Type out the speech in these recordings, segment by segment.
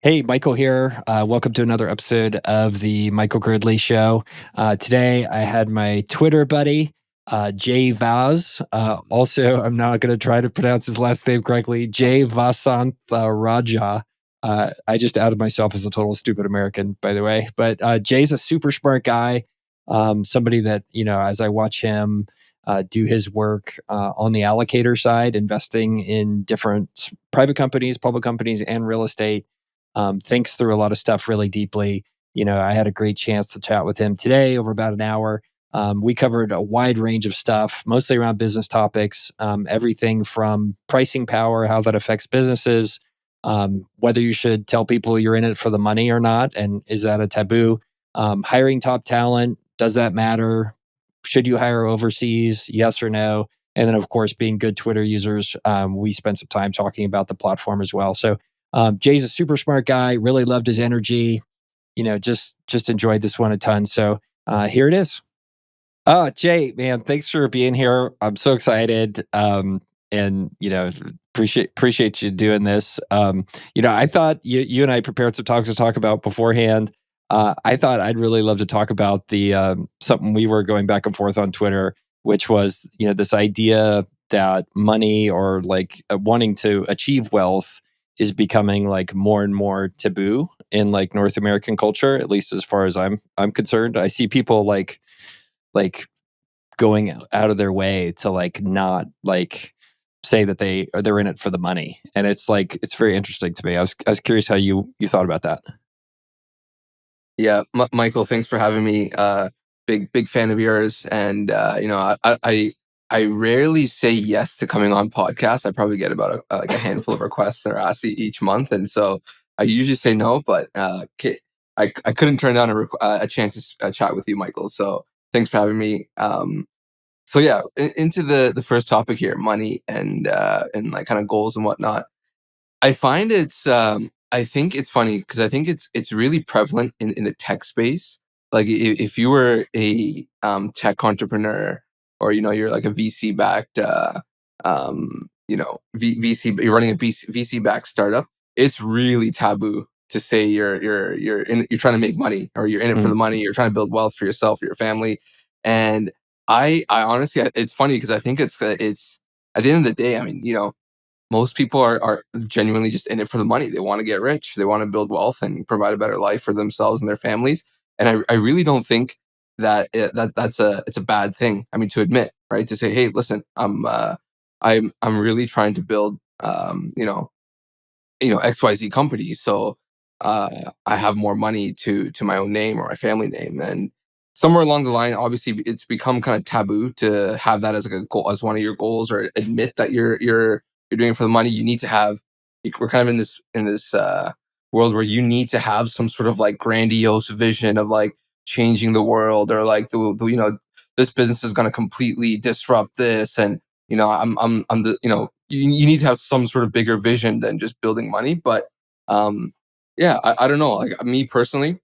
Hey, Michael here. Welcome to another episode of the Michael Girdley Show. Today, I had my Twitter buddy, Jay Vaz. Also, I'm not going to try to pronounce his last name correctly, Jay Vasantha. I just outed myself as a total stupid American, by the way. But Jay's a super smart guy, somebody that, as I watch him do his work on the allocator side, investing in different private companies, public companies, and real estate, thinks through a lot of stuff really deeply. I had a great chance to chat with him today over about an hour. We covered a wide range of stuff, mostly around business topics, everything from pricing power, how that affects businesses, whether you should tell people you're in it for the money or not, and is that a taboo? Hiring top talent, does that matter? Should you hire overseas? Yes or no? And then, of course, being good Twitter users, we spent some time talking about the platform as well. So Jay's a super smart guy. Really loved his energy. Just enjoyed this one a ton. So here it is. Jay, man, thanks for being here. I'm so excited. And appreciate you doing this. I thought you and I prepared some topics to talk about beforehand. I thought I'd really love to talk about the something we were going back and forth on Twitter, which was this idea that money or like wanting to achieve wealth is becoming like more and more taboo in like North American culture, at least as far as I'm concerned. I see people like going out of their way to like not like say that they're in it for the money, and it's very interesting to me. I was curious how you thought about that. Yeah, Michael, thanks for having me. Big fan of yours, and I rarely say yes to coming on podcasts. I probably get about like a handful of requests or asks each month, and so I usually say no. But I couldn't turn down a chance to chat with you, Michael. So thanks for having me. So yeah, into the first topic here, money and like kind of goals and whatnot. I find I think it's funny because I think it's really prevalent in the tech space. Like if you were a tech entrepreneur, or you're like a VC backed VC, you're running a VC backed startup, it's really taboo to say you're trying to make money, or you're in it for the Mm. money, you're trying to build wealth for yourself or your family. And I honestly, it's funny because I think it's at the end of the day, I mean, most people are genuinely just in it for the money. They want to get rich. They want to build wealth and provide a better life for themselves and their families. And I really don't think that it's a bad thing. I mean, to admit, right? To say, hey, listen, I'm really trying to build, XYZ company. So I have more money to my own name or my family name. And somewhere along the line, obviously, it's become kind of taboo to have that as like a goal, as one of your goals, or admit that you're doing it for the money. You need to have. We're kind of in this world where you need to have some sort of like grandiose vision of like changing the world, or like this business is going to completely disrupt this, and I'm the you need to have some sort of bigger vision than just building money. But yeah, I don't know. Like me personally,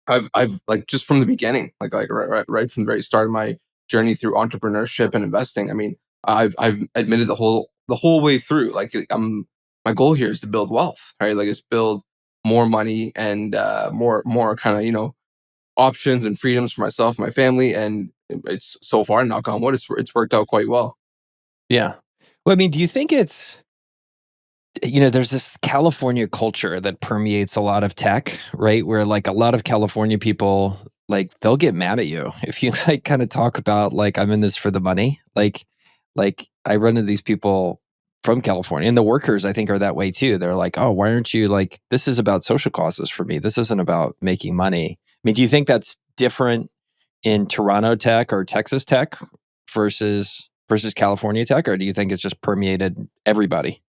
I've like just from the beginning, like right from the very start of my journey through entrepreneurship and investing. I mean, I've admitted the whole way through. Like my goal here is to build wealth, right? Like it's build more money and more kind of options and freedoms for myself, my family, and it's so far, knock on wood, it's worked out quite well. Yeah. Well, I mean, do you think there's this California culture that permeates a lot of tech, right? Where like a lot of California people, like they'll get mad at you if you like kind of talk about like I'm in this for the money. Like I run into these people from California, and the workers I think are that way too. They're like, oh, why aren't you like this is about social causes for me. This isn't about making money. I mean, do you think that's different in Toronto tech or Texas tech versus California tech, or do you think it's just permeated everybody?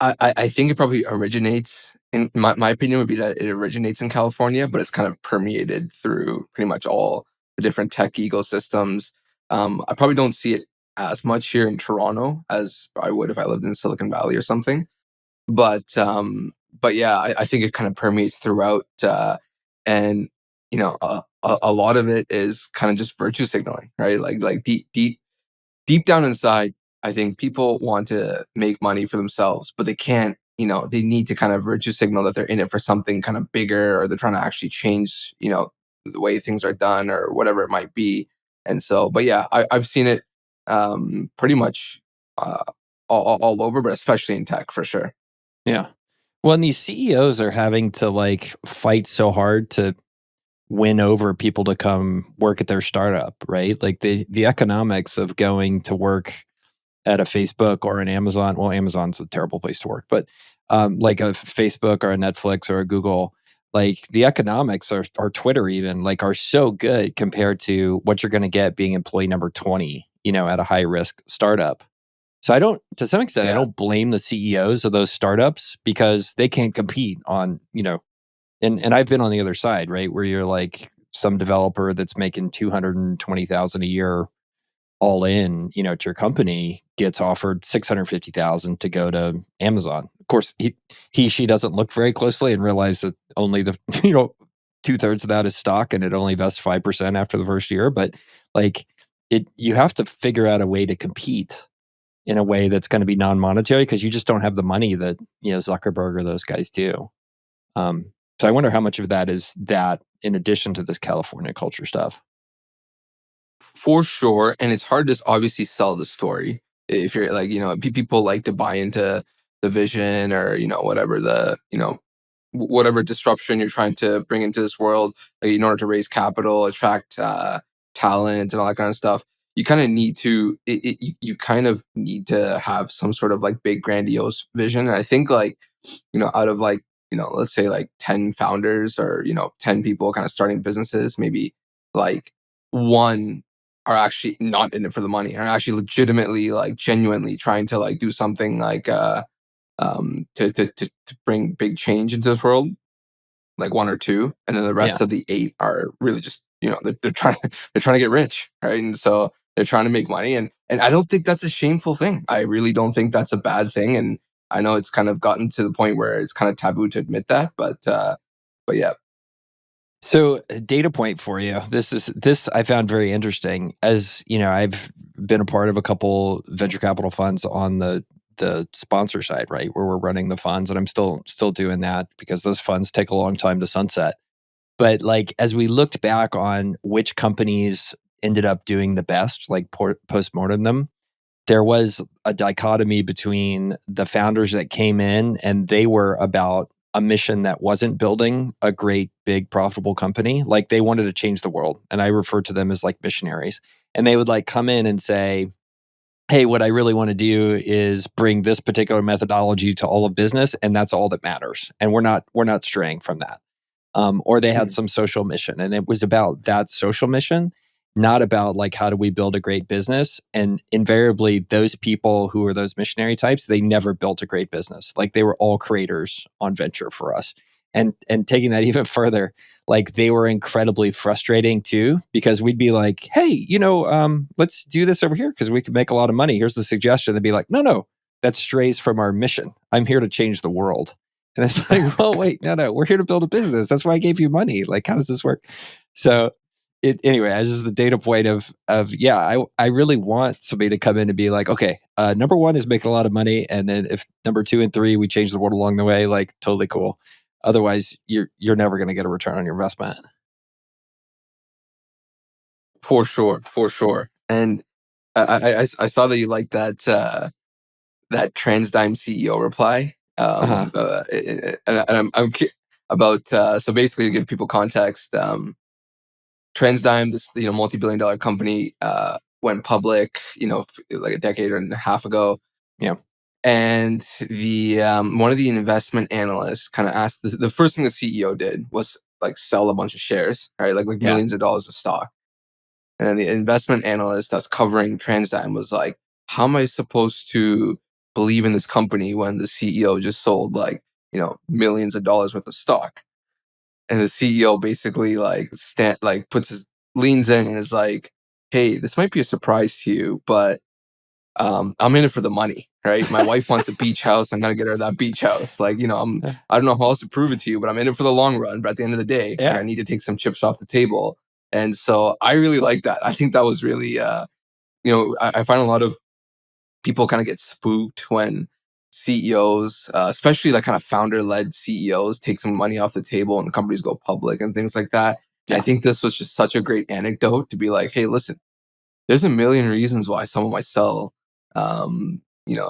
I think it probably originates, in my opinion would be that it originates in California, but it's kind of permeated through pretty much all the different tech ecosystems. I probably don't see it as much here in Toronto as I would if I lived in Silicon Valley or something. But yeah, I think it kind of permeates throughout, and a lot of it is kind of just virtue signaling, right? Like deep down inside, I think people want to make money for themselves, but they can't they need to kind of virtue signal that they're in it for something kind of bigger, or they're trying to actually change, the way things are done or whatever it might be. And so, but yeah, I've seen it pretty much uh, all over, but especially in tech for sure. Yeah. Well, and these CEOs are having to like fight so hard to win over people to come work at their startup, right? Like the economics of going to work at a Facebook or an Amazon. Well, Amazon's a terrible place to work, but like a Facebook or a Netflix or a Google, like the economics are, or Twitter even, like are so good compared to what you're going to get being employee number 20, at a high risk startup. So I don't, to some extent, I Yeah. don't blame the CEOs of those startups because they can't compete on, and I've been on the other side, right? Where you're like some developer that's making 220,000 a year all in, to your company gets offered 650,000 to go to Amazon. Of course, she doesn't look very closely and realize that only the, 2/3 of that is stock and it only vests 5% after the first year. But like you have to figure out a way to compete in a way that's going to be non-monetary because you just don't have the money that, Zuckerberg or those guys do. So I wonder how much of that is that in addition to this California culture stuff. For sure, and it's hard to obviously sell the story if you're like, people like to buy into the vision, or whatever the whatever disruption you're trying to bring into this world, in order to raise capital, attract talent, and all that kind of stuff. You kind of need to you kind of need to have some sort of like big grandiose vision. And I think like, out of like, let's say like 10 founders, or 10 people kind of starting businesses, maybe like one are actually not in it for the money, are actually legitimately like genuinely trying to like do something like to bring big change into this world, like one or two, and then the Yeah. rest of the eight are really just, they're trying they're trying to get rich, right? And so they're trying to make money, and I don't think that's a shameful thing. I really don't think that's a bad thing, and I know it's kind of gotten to the point where it's kind of taboo to admit that, but yeah. So, a data point for you. This I found very interesting. As you know, I've been a part of a couple venture capital funds on the sponsor side, right, where we're running the funds, and I'm still doing that because those funds take a long time to sunset. But like as we looked back on which companies ended up doing the best, like post-mortem them, there was a dichotomy between the founders that came in and they were about a mission that wasn't building a great, big, profitable company. Like they wanted to change the world. And I refer to them as like missionaries. And they would like come in and say, hey, what I really want to do is bring this particular methodology to all of business. And that's all that matters. And we're not straying from that. Or they had Mhm. some social mission, and it was about that social mission, not about like how do we build a great business. And invariably, those people who are those missionary types, they never built a great business. Like they were all creators on venture for us. And taking that even further, like they were incredibly frustrating too, because we'd be like, hey, let's do this over here because we could make a lot of money. Here's the suggestion. They'd be like, no, that strays from our mission. I'm here to change the world. And it's like, well, wait, no, we're here to build a business. That's why I gave you money. Like, how does this work? So anyway, as just the data point of yeah, I really want somebody to come in and be like, okay, number one is making a lot of money. And then if number two and three, we change the world along the way, like totally cool. Otherwise, you're never going to get a return on your investment. For sure, for sure. And I saw that you like that TransDime CEO reply. Uh-huh. And about so basically to give people context, TransDime, this multi-billion-dollar company, went public, like a decade and a half ago, Yeah. and the one of the investment analysts kind of asked the first thing the CEO did was like sell a bunch of shares, right, like Yeah. millions of dollars of stock, and then the investment analyst that's covering TransDime was like, "How am I supposed to believe in this company when the CEO just sold like millions of dollars worth of stock?" And the CEO basically like puts his leans in and is like, "Hey, this might be a surprise to you, but I'm in it for the money, right? My wife wants a beach house. I'm gonna get her that beach house. Like, I don't know how else to prove it to you, but I'm in it for the long run. But at the end of the day, like, Yeah. I need to take some chips off the table." And so I really like that. I think that was really, I find a lot of people kind of get spooked when CEOs, especially like kind of founder-led CEOs, take some money off the table and the companies go public and things like that. And I Yeah. think this was just such a great anecdote to be like, hey, listen, there's a million reasons why someone might sell,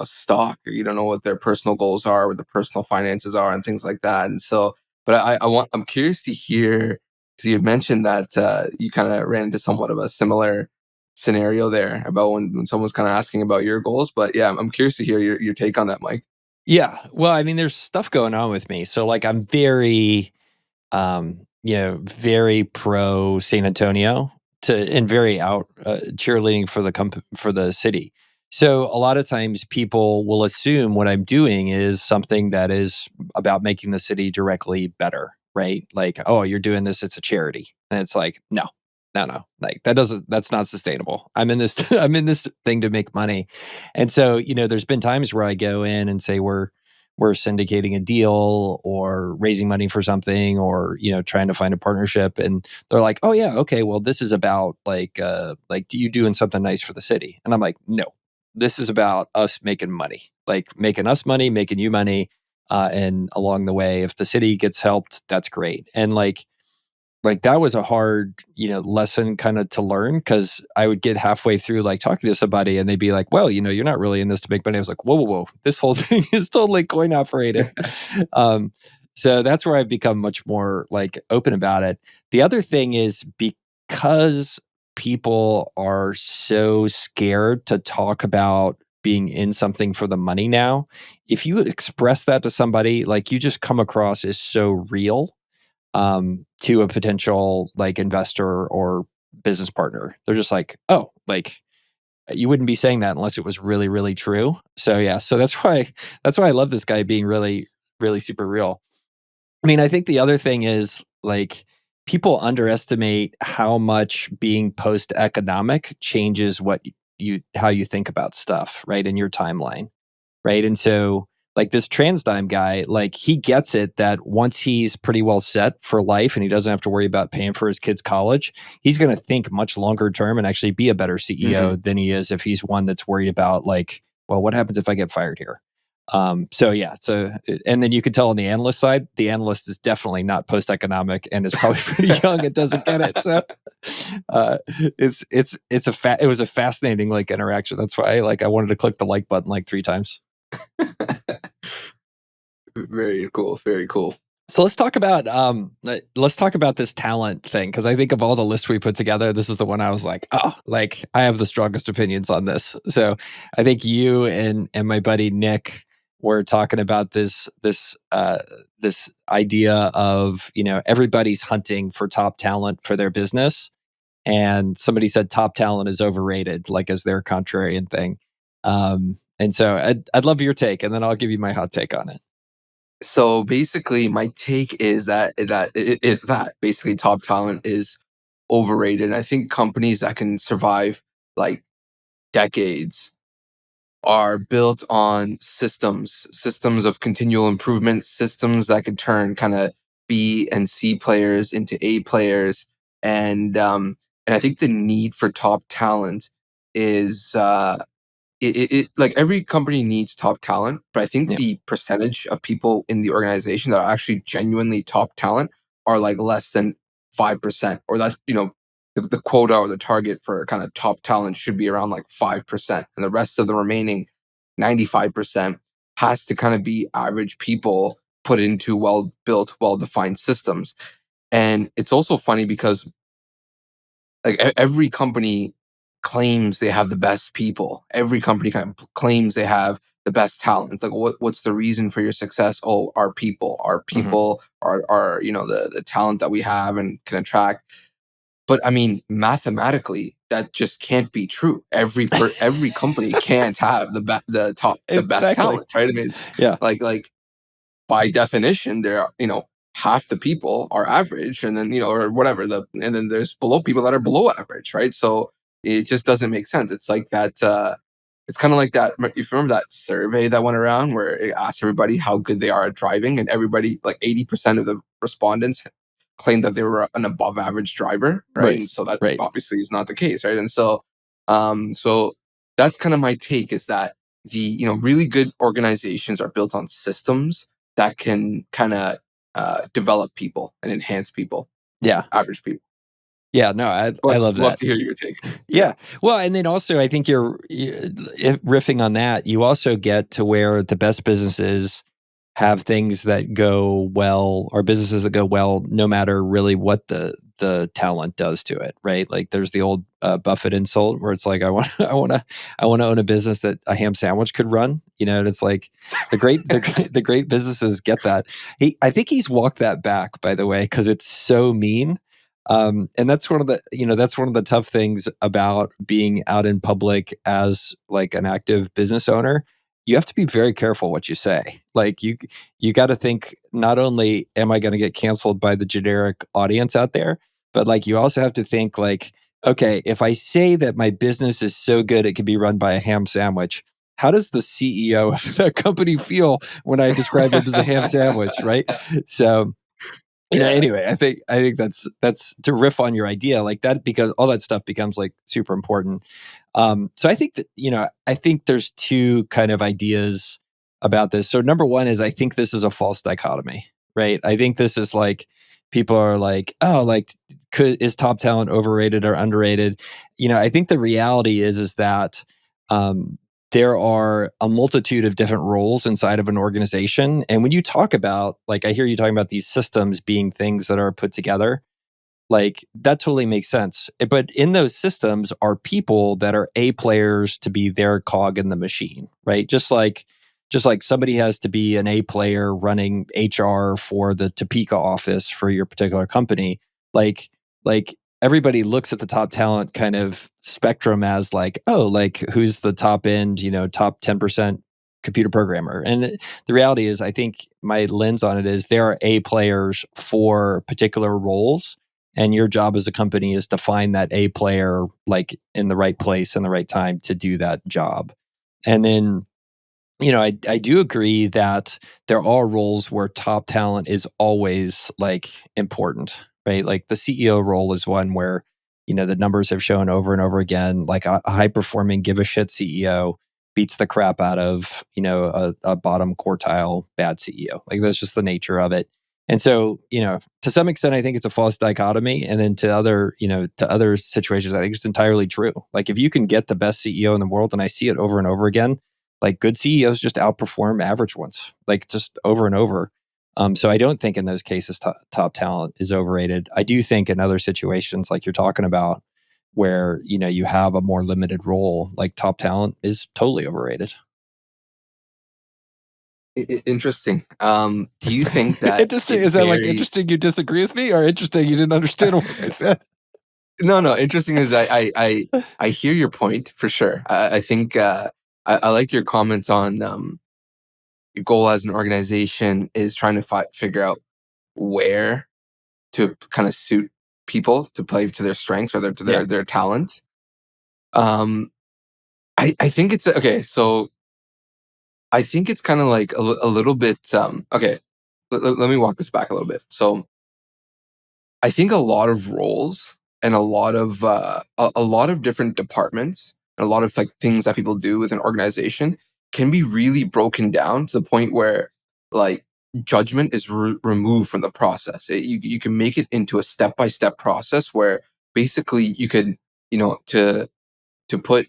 stock, or you don't know what their personal goals are, what the personal finances are, and things like that. And so, but I'm curious to hear, because you had mentioned that you kind of ran into somewhat of a similar scenario there about when someone's kind of asking about your goals. But yeah, I'm curious to hear your take on that, Mike. Yeah. Well, I mean, there's stuff going on with me. So like I'm very very pro San Antonio and very out cheerleading for for the city. So a lot of times people will assume what I'm doing is something that is about making the city directly better, right? Like, oh, you're doing this, it's a charity. And it's like, no, no, no. Like that's not sustainable. I'm in this I'm in this thing to make money. And so, there's been times where I go in and say we're syndicating a deal or raising money for something or trying to find a partnership, and they're like, oh yeah, okay, well this is about like you doing something nice for the city. And I'm like, no, this is about us making money, like making us money, making you money, and along the way if the city gets helped, that's great. And like that was a hard lesson kind of to learn, because I would get halfway through like talking to somebody and they'd be like, well, you're not really in this to make money. I was like, whoa, whoa, whoa, this whole thing is totally coin operated. um, so that's where I've become much more like open about it. The other thing is, because people are so scared to talk about being in something for the money now, if you express that to somebody, like you just come across as so real to a potential like investor or business partner. They're just like, oh, like you wouldn't be saying that unless it was really, really true. So yeah, so that's why I love this guy being really, really super real. I mean, I think the other thing is like people underestimate how much being post economic changes what you how you think about stuff, right? In your timeline. Right. And so, like this TransDime guy, like he gets it that once he's pretty well set for life and he doesn't have to worry about paying for his kids' college, he's going to think much longer term and actually be a better CEO Hmm. than he is if he's one that's worried about, like, well, what happens if I get fired here? So yeah, and then you could tell on the analyst side, the analyst is definitely not post economic and is probably pretty young and doesn't get it. So uh, it was a fascinating like interaction. That's why like I wanted to click the like button like 3 times. Very cool. Very cool. So let's talk about this talent thing, because I think of all the lists we put together, this is the one I was like, oh, like I have the strongest opinions on this. So I think you and my buddy Nick were talking about this idea of everybody's hunting for top talent for their business, and somebody said top talent is overrated, like as their contrarian thing. And so I'd love your take, and then I'll give you my hot take on it. So basically, my take is that basically top talent is overrated. I think companies that can survive like decades are built on systems of continual improvement, systems that could turn kind of B and C players into A players, and I think the need for top talent is like every company needs top talent, but I think Yeah. the percentage of people in the organization that are actually genuinely top talent are like less than 5%, or that's, the quota or the target for kind of top talent should be around like 5%. And the rest of the remaining 95% has to kind of be average people put into well built, well defined systems. And it's also funny because like every company claims they have the best people. Every company kind of claims they have the best talent. It's like, what's the reason for your success? Oh, our people. Our Hmm. people are the talent that we have and can attract. But I mean, mathematically, that just can't be true. Every company can't have the best Exactly. talent, right? I mean, it's Yeah. like by definition, there are, half the people are average, and then, or whatever, and then there's below people that are below average, right? So it just doesn't make sense. It's like that. It's kind of like that. If you remember that survey that went around where it asked everybody how good they are at driving, and everybody, like 80% of the respondents, claimed that they were an above average driver, right? Right. And so that Right. obviously is not the case, right? And so, so that's kind of my take, is that really good organizations are built on systems that can kind of develop people and enhance people, Yeah. average people. Yeah, no, I But love love that. to hear your take. Yeah. Yeah. Well, and then also I think riffing on that, you also get to where the best businesses have things that go well, or businesses that go well no matter really what the talent does to it, right? Like there's the old Buffett insult where it's like I want to own a business that a ham sandwich could run, and it's like the great businesses get that. I think he's walked that back, by the way, because it's so mean. And that's one of the tough things about being out in public as like an active business owner. You have to be very careful what you say. Like you got to think, not only am I going to get canceled by the generic audience out there, but like you also have to think like, okay, if I say that my business is so good it can be run by a ham sandwich, how does the CEO of that company feel when I describe them as a ham sandwich, right? So Yeah. anyway, I think that's to riff on your idea like that, because all that stuff becomes like super important. So I think that, I think there's two kind of ideas about this. So number one is I think this is a false dichotomy, right? I think this is like people are like, oh, like is top talent overrated or underrated? I think the reality is that um, there are a multitude of different roles inside of an organization. And when you talk about, like, I hear you talking about these systems being things that are put together, like that totally makes sense. But in those systems are people that are A players to be their cog in the machine, right? Just like somebody has to be an A player running HR for the Topeka office for your particular company. Like everybody looks at the top talent kind of spectrum as like, oh, like who's the top end, top 10% computer programmer. And the reality is, I think my lens on it is there are A players for particular roles, and your job as a company is to find that A player like in the right place and the right time to do that job. And then, I do agree that there are roles where top talent is always like important, right? Like the CEO role is one where, the numbers have shown over and over again, like a high performing, give a shit CEO beats the crap out of, a bottom quartile bad CEO. Like that's just the nature of it. And so, to some extent, I think it's a false dichotomy. And then to other situations, I think it's entirely true. Like if you can get the best CEO in the world, and I see it over and over again, like good CEOs just outperform average ones, like just over and over. So I don't think in those cases top talent is overrated. I do think in other situations like you're talking about, where you have a more limited role, like top talent is totally overrated. Interesting. Do you think that Interesting. it Is that like varies? interesting you disagree with me, or interesting you didn't understand what I said? No, no. Interesting is I hear your point for sure. I think I like your comments on your goal as an organization is trying to figure out where to kind of suit people to play to their strengths or to Yeah. their talent. Um, I think it's okay. So I think it's kind of like a little bit. Okay, let me walk this back a little bit. So I think a lot of roles and a lot of different departments and a lot of like things that people do with an organization can be really broken down to the point where like judgment is removed from the process. You can make it into a step by step process where basically you could to put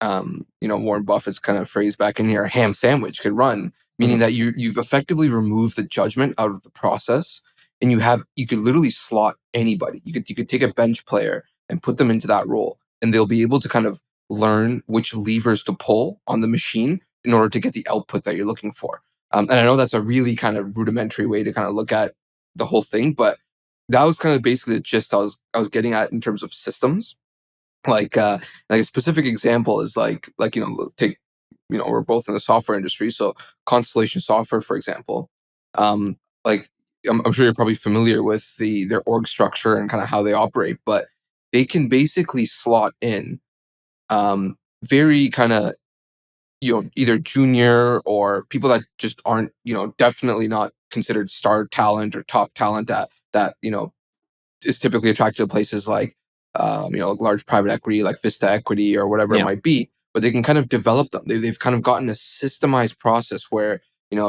Warren Buffett's kind of phrase back in here, a ham sandwich could run, meaning Mhm. that you've effectively removed the judgment out of the process, and you could literally slot anybody. You could take a bench player and put them into that role, and they'll be able to kind of learn which levers to pull on the machine in order to get the output that you're looking for. And I know that's a really kind of rudimentary way to kind of look at the whole thing, but that was kind of basically the gist I was getting at in terms of systems. like uh like a specific example is take we're both in the software industry, so Constellation Software, for example. Like I'm sure you're probably familiar with their org structure and kind of how they operate, but they can basically slot in very kind of either junior or people that just aren't definitely not considered star talent or top talent that is typically attracted to places like large private equity like Vista Equity or whatever it Yeah. might be, but they can kind of develop them. They've kind of gotten a systemized process where,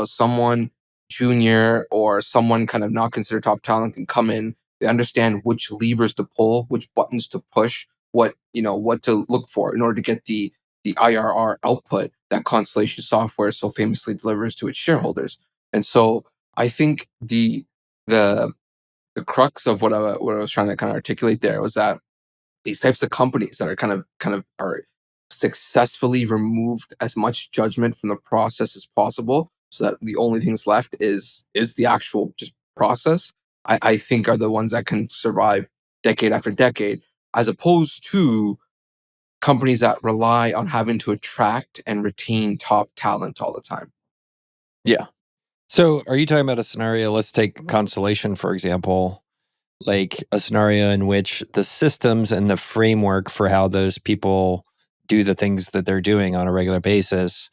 someone junior or someone kind of not considered top talent can come in. They understand which levers to pull, which buttons to push, what to look for in order to get the IRR output that Constellation Software so famously delivers to its shareholders. And so I think the the crux of what I was trying to kind of articulate there was that these types of companies that are kind of are successfully removed as much judgment from the process as possible, so that the only things left is the actual just process. I think are the ones that can survive decade after decade, as opposed to companies that rely on having to attract and retain top talent all the time. Yeah. So are you talking about a scenario? Let's take Constellation, for example, like a scenario in which the systems and the framework for how those people do the things that they're doing on a regular basis,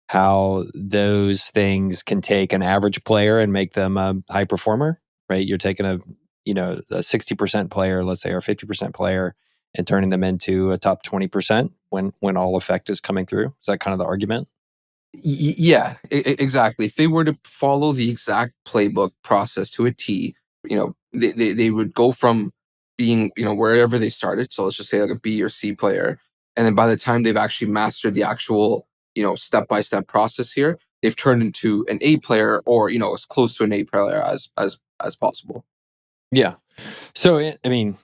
how those things can take an average player and make them a high performer, right? You're taking a 60% player, let's say, or 50% player, and turning them into a top 20% when all effect is coming through. Is that kind of the argument? Yeah, exactly. If they were to follow the exact playbook process to a T, they would go from being, wherever they started. So let's just say like a B or C player. And then by the time they've actually mastered the actual, step by step process here, they've turned into an A player or, as close to an A player as possible. Yeah. So, I mean,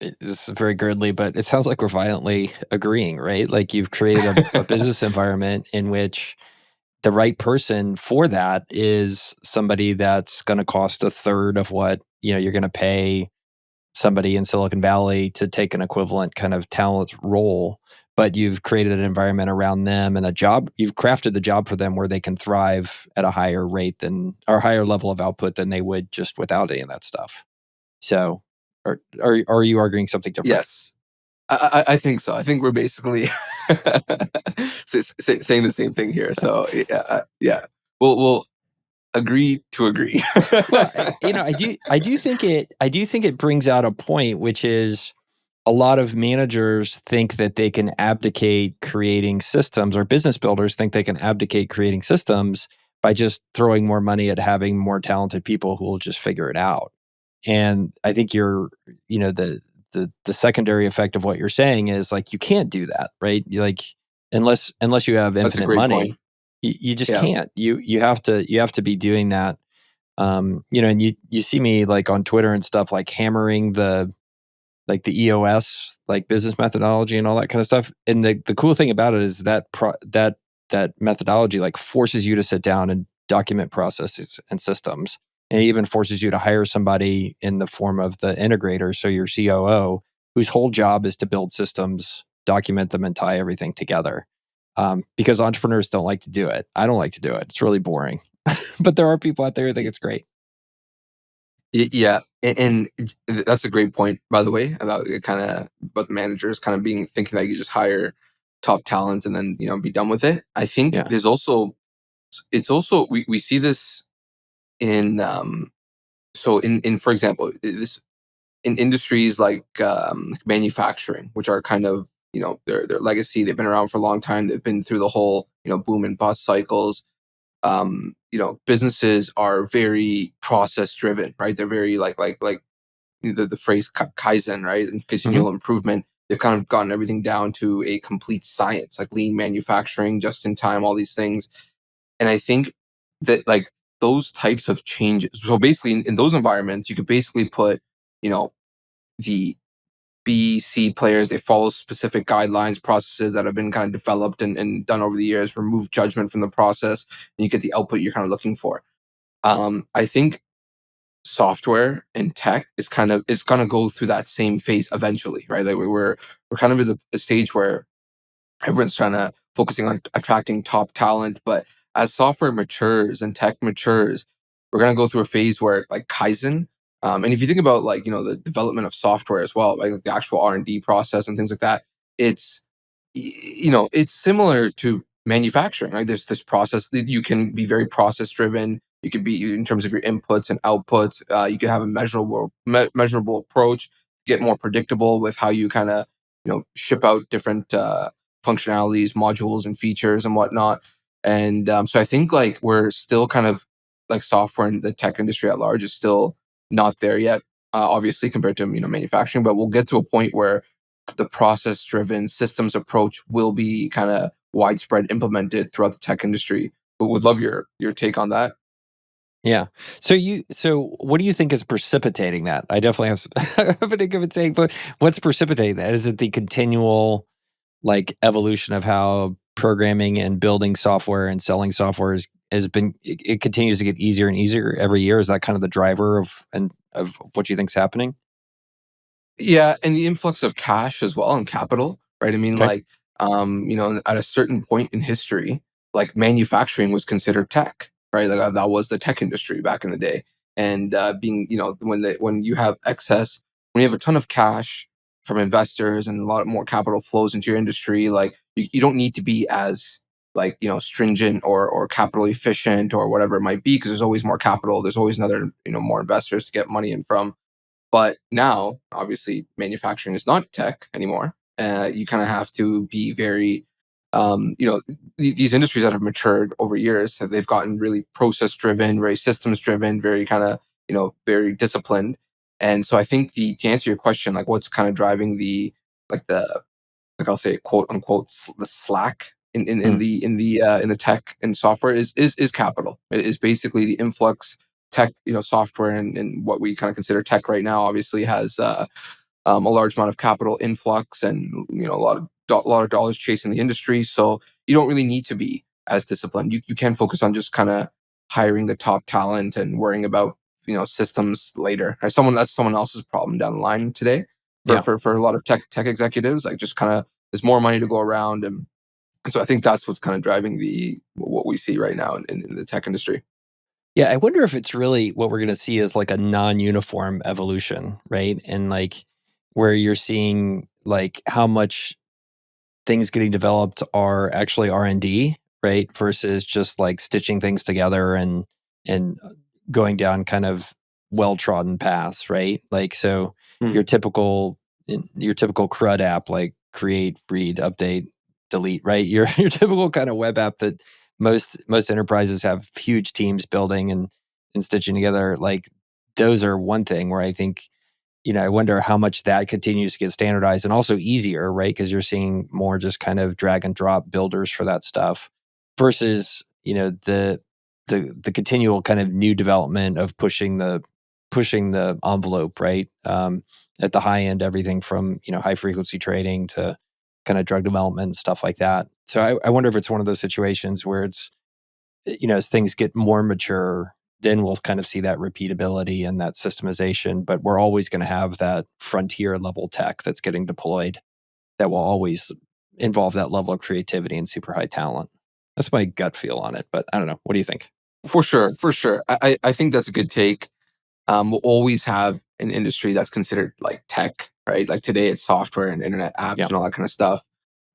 this is very girdly, but it sounds like we're violently agreeing, right? Like you've created a business environment in which the right person for that is somebody that's going to cost a third of what you're going to pay somebody in Silicon Valley to take an equivalent kind of talent role. But you've created an environment around them and a job. You've crafted the job for them where they can thrive at a higher rate than or higher level of output than they would just without any of that stuff. So, are you arguing something different? Yes. I think so. I think we're basically saying the same thing here. So yeah, we'll agree to agree. Well, I do think it brings out a point, which is a lot of managers think that they can abdicate creating systems, or business builders think they can abdicate creating systems by just throwing more money at having more talented people who will just figure it out. And I think the secondary effect of what you're saying is like you can't do that, right? Like unless you have That's a infinite great point. money, you just Yeah. can't. You have to be doing that. And you see me like on Twitter and stuff, like hammering the EOS, like business methodology and all that kind of stuff. And the cool thing about it is that methodology like forces you to sit down and document processes and systems. And it even forces you to hire somebody in the form of the integrator, so your COO, whose whole job is to build systems, document them, and tie everything together. Because entrepreneurs don't like to do it. I don't like to do it. It's really boring. But there are people out there who think it's great. Yeah, and that's a great point, by the way, about about the managers kind of being thinking that you just hire top talent and then be done with it. I think Yeah. there's also it's also we see this in in for example this in industries like manufacturing, which are kind of their legacy. They've been around for a long time. They've been through the whole boom and bust cycles. Businesses are very process driven, right? They're very like the phrase kaizen, right? And Hmm. continual improvement. They've kind of gotten everything down to a complete science, like lean manufacturing, just in time, all these things. And I think that like those types of changes. So basically, in those environments, you could basically put, you know, the B, C players. They follow specific guidelines, processes that have been kind of developed and done over the years. Remove judgment from the process, and you get the output you're kind of looking for. I think software and tech is gonna go through that same phase eventually, right? Like we're kind of at the stage where everyone's trying to focusing on attracting top talent, but as software matures and tech matures, we're gonna go through a phase where like Kaizen. And if you think about like the development of software as well, like the actual R&D process and things like that, it's it's similar to manufacturing, right? There's this process that you can be very process driven. You could be in terms of your inputs and outputs. You could have a measurable approach, get more predictable with how you kind of ship out different functionalities, modules, and features and whatnot. And so I think like we're still kind of like software and the tech industry at large is still not there yet, obviously compared to manufacturing. But we'll get to a point where the process-driven systems approach will be kind of widespread implemented throughout the tech industry. But would love your take on that. Yeah. So what do you think is precipitating that? I definitely have I have a good take, but what's precipitating that? Is it the continual like evolution of how programming and building software and selling software has been it continues to get easier and easier every year? Is that kind of the driver of what you think's happening? Yeah, and the influx of cash as well and capital, right? I mean, Okay. like, at a certain point in history, like manufacturing was considered tech, right? Like that was the tech industry back in the day. And being, when you have excess, when you have a ton of cash from investors and a lot more capital flows into your industry, like you don't need to be as like stringent or capital efficient or whatever it might be because there's always more capital. There's always another more investors to get money in from. But now, obviously, manufacturing is not tech anymore. You kind of have to be very, these industries that have matured over years, they've gotten really process driven, very systems driven, very kind of, very disciplined. And so I think to answer your question, like what's kind of driving like the, like I'll say quote unquote, the slack Mm, in the tech and software is capital. It is basically the influx tech, software and what we kind of consider tech right now obviously has a large amount of capital influx and a lot of dollars chasing the industry. So you don't really need to be as disciplined. You can focus on just kind of hiring the top talent and worrying about systems later. Or someone else's problem down the line today. For yeah. for a lot of tech executives, like just kind of there's more money to go around, and so I think that's what's kind of driving the what we see right now in the tech industry. Yeah, I wonder if it's really what we're going to see is like a non-uniform evolution, right? And like where you're seeing like how much things getting developed are actually R&D, right? Versus just like stitching things together and going down kind of well-trodden paths, right? Like so Hmm. your typical your typical CRUD app like create, read, update, delete, right? Your typical kind of web app that most enterprises have huge teams building and stitching together. Like those are one thing where I think I wonder how much that continues to get standardized and also easier, right? Because you're seeing more just kind of drag and drop builders for that stuff versus, the continual kind of new development of pushing the envelope, right? At the high end, everything from, high frequency trading to kind of drug development and stuff like that. So I wonder if it's one of those situations where it's as things get more mature, then we'll kind of see that repeatability and that systemization. But we're always going to have that frontier level tech that's getting deployed that will always involve that level of creativity and super high talent. That's my gut feel on it. But I don't know. What do you think? For sure, for sure. I think that's a good take. We'll always have an industry that's considered like tech, right? Like today it's software and internet apps Yeah. and all that kind of stuff.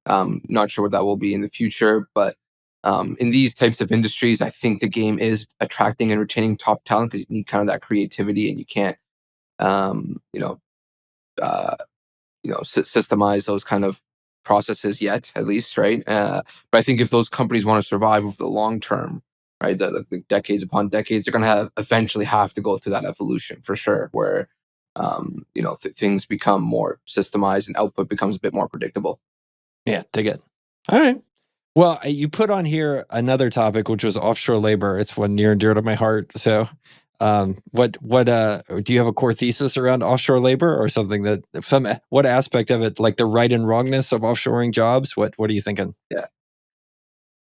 Not sure what that will be in the future, but in these types of industries, I think the game is attracting and retaining top talent because you need kind of that creativity, and you can't, um, you know, uh, systemize those kind of processes yet, at least, right? But I think if those companies want to survive over the long term, right, the decades upon decades, they're going to eventually have to go through that evolution for sure, where things become more systemized and output becomes a bit more predictable. Yeah. Dig it. All right. Well, you put on here another topic, which was offshore labor. It's one near and dear to my heart. So, what do you have a core thesis around offshore labor, or something that what aspect of it, like the right and wrongness of offshoring jobs? What are you thinking? Yeah.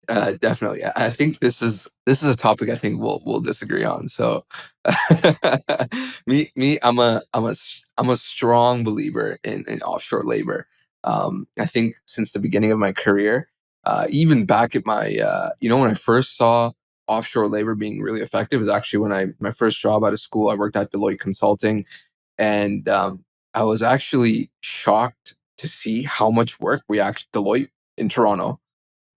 Definitely. I think this is a topic I think we'll disagree on. So, I'm a strong believer in offshore labor. I think since the beginning of my career, even back at my when I first saw offshore labor being really effective was actually when my first job out of school. I worked at Deloitte Consulting, and I was actually shocked to see how much work we actually Deloitte in Toronto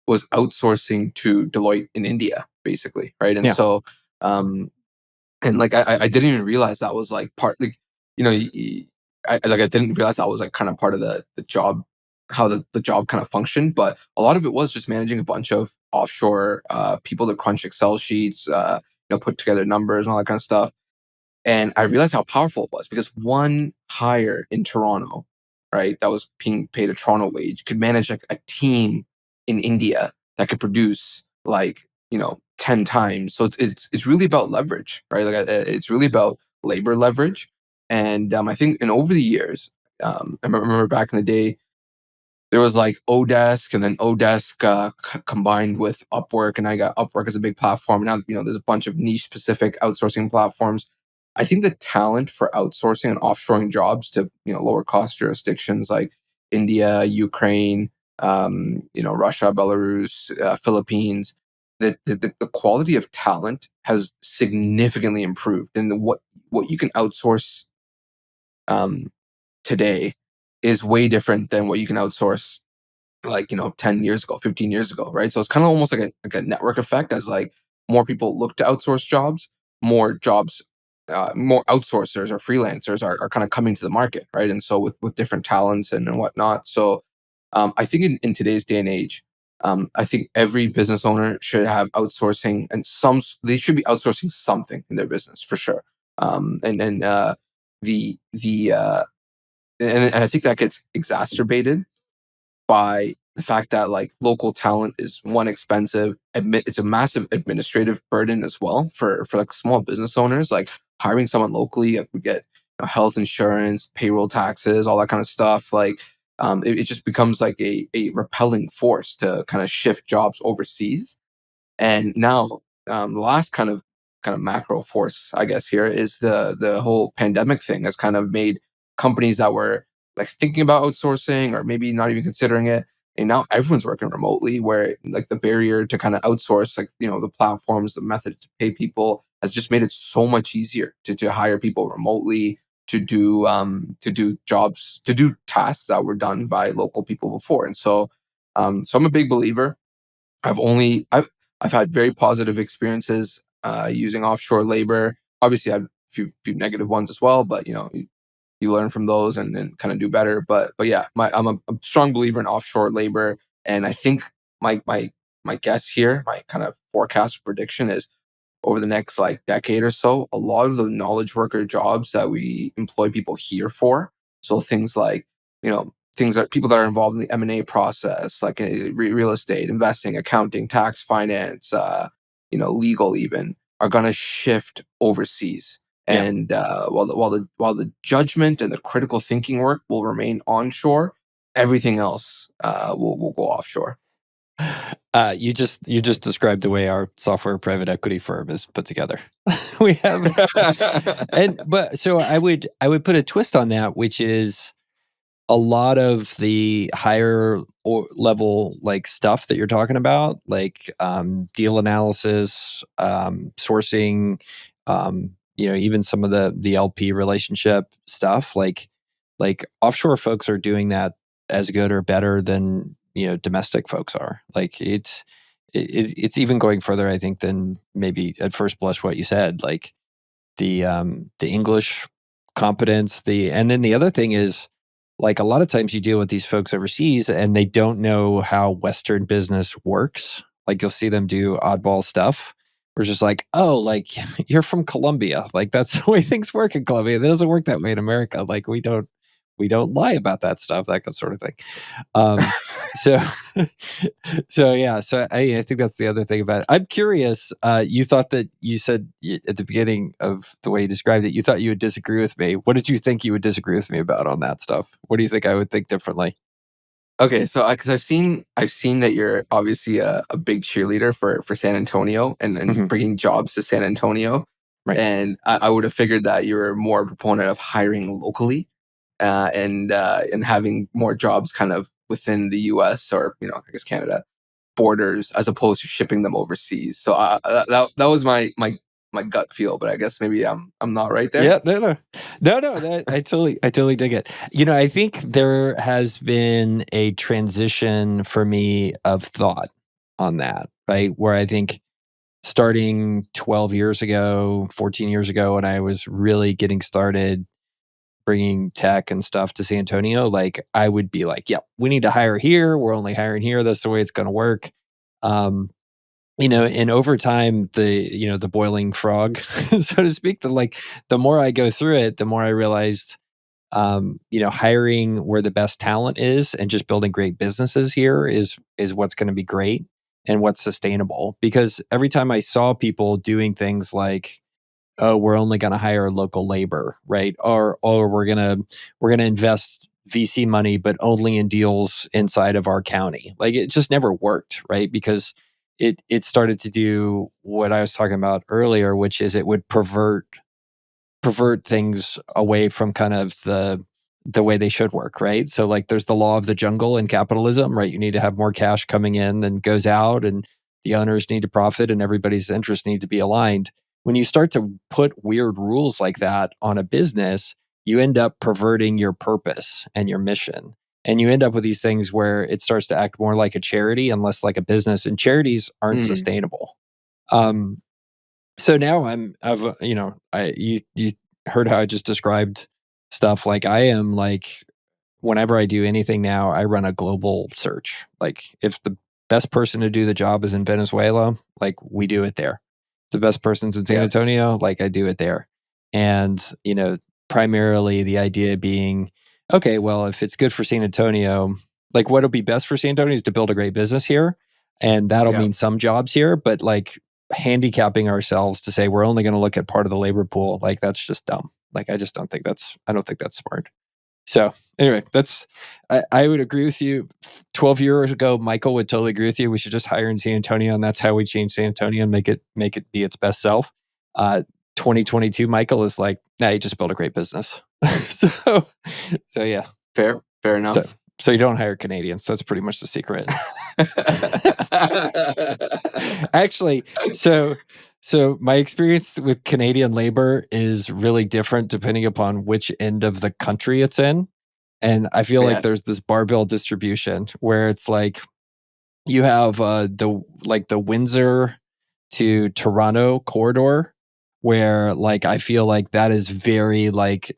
was outsourcing to Deloitte in India, basically, right? And Yeah. so, um, and like I didn't even realize that was like part, like you know, I didn't realize that was like kind of part of the job how the job kind of functioned, but a lot of it was just managing a bunch of offshore people to crunch Excel sheets, put together numbers and all that kind of stuff. And I realized how powerful it was because one hire in Toronto, right, that was being paid a Toronto wage could manage like a team in India that could produce like, 10 times. So it's really about leverage, right? Like it's really about labor leverage. And I think, and over the years, I remember back in the day, there was like Odesk, and then Odesk combined with Upwork, and I got Upwork as a big platform. Now, there's a bunch of niche specific outsourcing platforms. I think the talent for outsourcing and offshoring jobs to, lower cost jurisdictions like India, Ukraine, Russia, Belarus, Philippines, the quality of talent has significantly improved. And what you can outsource um, today is way different than what you can outsource like 10 years ago, 15 years ago, right? So it's kind of almost like a network effect. As like more people look to outsource jobs, more jobs, more outsourcers or freelancers are kind of coming to the market, right? And so with different talents and whatnot. So I think in today's day and age, I think every business owner should have outsourcing, and they should be outsourcing something in their business for sure. And the and I think that gets exacerbated by the fact that like local talent is one expensive. It's a massive administrative burden as well for like small business owners. Like hiring someone locally, like, we get health insurance, payroll taxes, all that kind of stuff. Like it just becomes like a repelling force to kind of shift jobs overseas. And now, the last kind of macro force, I guess, here is the whole pandemic thing has kind of made companies that were like thinking about outsourcing or maybe not even considering it, and now everyone's working remotely. Where like the barrier to kind of outsource, like the platforms, the method to pay people has just made it so much easier to hire people remotely to do jobs, to do tasks that were done by local people before. And so I'm a big believer. I've had very positive experiences using offshore labor. Obviously, I have a few negative ones as well, but you learn from those and kind of do better. But yeah, I'm a strong believer in offshore labor, and I think my guess here, my kind of forecast or prediction is over the next like decade or so, a lot of the knowledge worker jobs that we employ people here for. So things like, things that people that are involved in the M&A process, like real estate, investing, accounting, tax, finance, legal even, are going to shift overseas. Yeah. And while the judgment and the critical thinking work will remain onshore, everything else will go offshore. You just described the way our software private equity firm is put together. We have, but so I would put a twist on that, which is a lot of the higher or level like stuff that you're talking about, like deal analysis, sourcing, even some of the LP relationship stuff, like offshore folks are doing that as good or better than domestic folks are. Like it's even going further, I think, than maybe at first blush what you said. Like the English competence, and then the other thing is, like, a lot of times you deal with these folks overseas and they don't know how Western business works. Like you'll see them do oddball stuff. We're just like, oh, like you're from Colombia. Like that's the way things work in Colombia. It doesn't work that way in America. Like we don't lie about that stuff, that sort of thing. So, so yeah, so I think that's the other thing about it. I'm curious. You thought that you said at the beginning of the way you described it, you thought you would disagree with me. What did you think you would disagree with me about on that stuff? What do you think I would think differently? Okay, so because I've seen that you're obviously a big cheerleader for San Antonio and Mhm. bringing jobs to San Antonio, Right. and I would have figured that you're more a proponent of hiring locally, and having more jobs kind of within the U.S. or I guess Canada borders as opposed to shipping them overseas. So that was my gut feel, but I guess maybe I'm not right there. Yeah, no. That I totally dig it. I think there has been a transition for me of thought on that, right? Where I think starting 12 years ago, 14 years ago, when I was really getting started bringing tech and stuff to San Antonio, like I would be like, yeah, we need to hire here. We're only hiring here. That's the way it's going to work. And over time, the boiling frog, so to speak, the more I go through it, the more I realized, hiring where the best talent is and just building great businesses here is what's going to be great and what's sustainable. Because every time I saw people doing things like, oh, we're only going to hire local labor, right? Or we're gonna invest VC money, but only in deals inside of our county. Like it just never worked, right? Because it started to do what I was talking about earlier, which is it would pervert things away from kind of the way they should work, right? So like there's the law of the jungle in capitalism, right? You need to have more cash coming in than goes out, and the owners need to profit and everybody's interests need to be aligned. When you start to put weird rules like that on a business, you end up perverting your purpose and your mission. And you end up with these things where it starts to act more like a charity and less like a business. And charities aren't sustainable. So now you heard how I just described stuff. Like I am like, whenever I do anything now, I run a global search. Like if the best person to do the job is in Venezuela, like we do it there. If the best person's in San Antonio, like I do it there. And, primarily the idea being, okay, well, if it's good for San Antonio, like what'll be best for San Antonio is to build a great business here. And that'll mean some jobs here, but like handicapping ourselves to say we're only going to look at part of the labor pool, like that's just dumb. Like I don't think that's smart. So anyway, I would agree with you. 12 years ago, Michael would totally agree with you. We should just hire in San Antonio, and that's how we change San Antonio and make it be its best self. 2022, Michael is like, nah, you just build a great business. so yeah. Fair enough. So you don't hire Canadians. That's pretty much the secret. Actually, so my experience with Canadian labor is really different depending upon which end of the country it's in. And I feel like there's this barbell distribution where it's like you have the Windsor to Toronto corridor, where like I feel like that is very like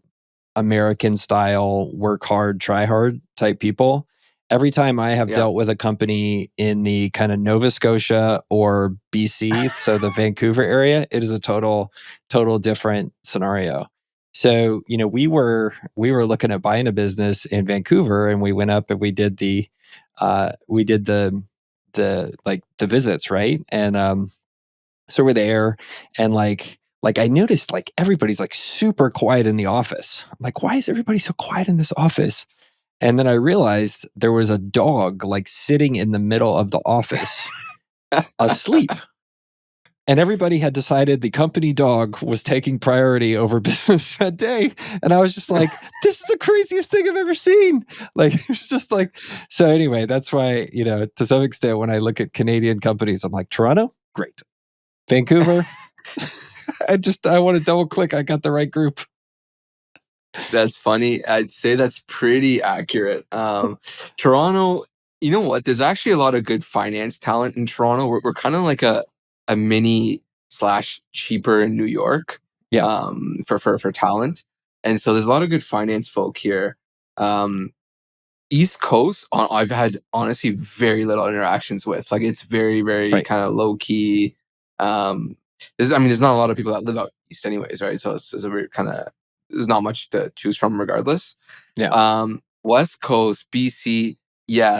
American style, work hard, try hard type people. Every time I have dealt with a company in the kind of Nova Scotia or BC, so the Vancouver area, it is a total different scenario. So, we were looking at buying a business in Vancouver, and we went up and we did the visits, right? And so we're there, and like I noticed like everybody's like super quiet in the office. I'm like, why is everybody so quiet in this office? And then I realized there was a dog like sitting in the middle of the office asleep. And everybody had decided the company dog was taking priority over business that day. And I was just like, this is the craziest thing I've ever seen. Like, it was just like, so anyway, that's why, to some extent, when I look at Canadian companies, I'm like, Toronto, great. Vancouver, I want to double click. I got the right group. That's funny. I'd say that's pretty accurate. Toronto, you know what? There's actually a lot of good finance talent in Toronto. We're kind of like a mini / cheaper in New York. For talent. And so there's a lot of good finance folk here. East Coast, I've had honestly very little interactions with. Like it's very, very kind of low key. There's not a lot of people that live out east, anyways, right? So it's a very kind of, there's not much to choose from, regardless. West Coast, BC,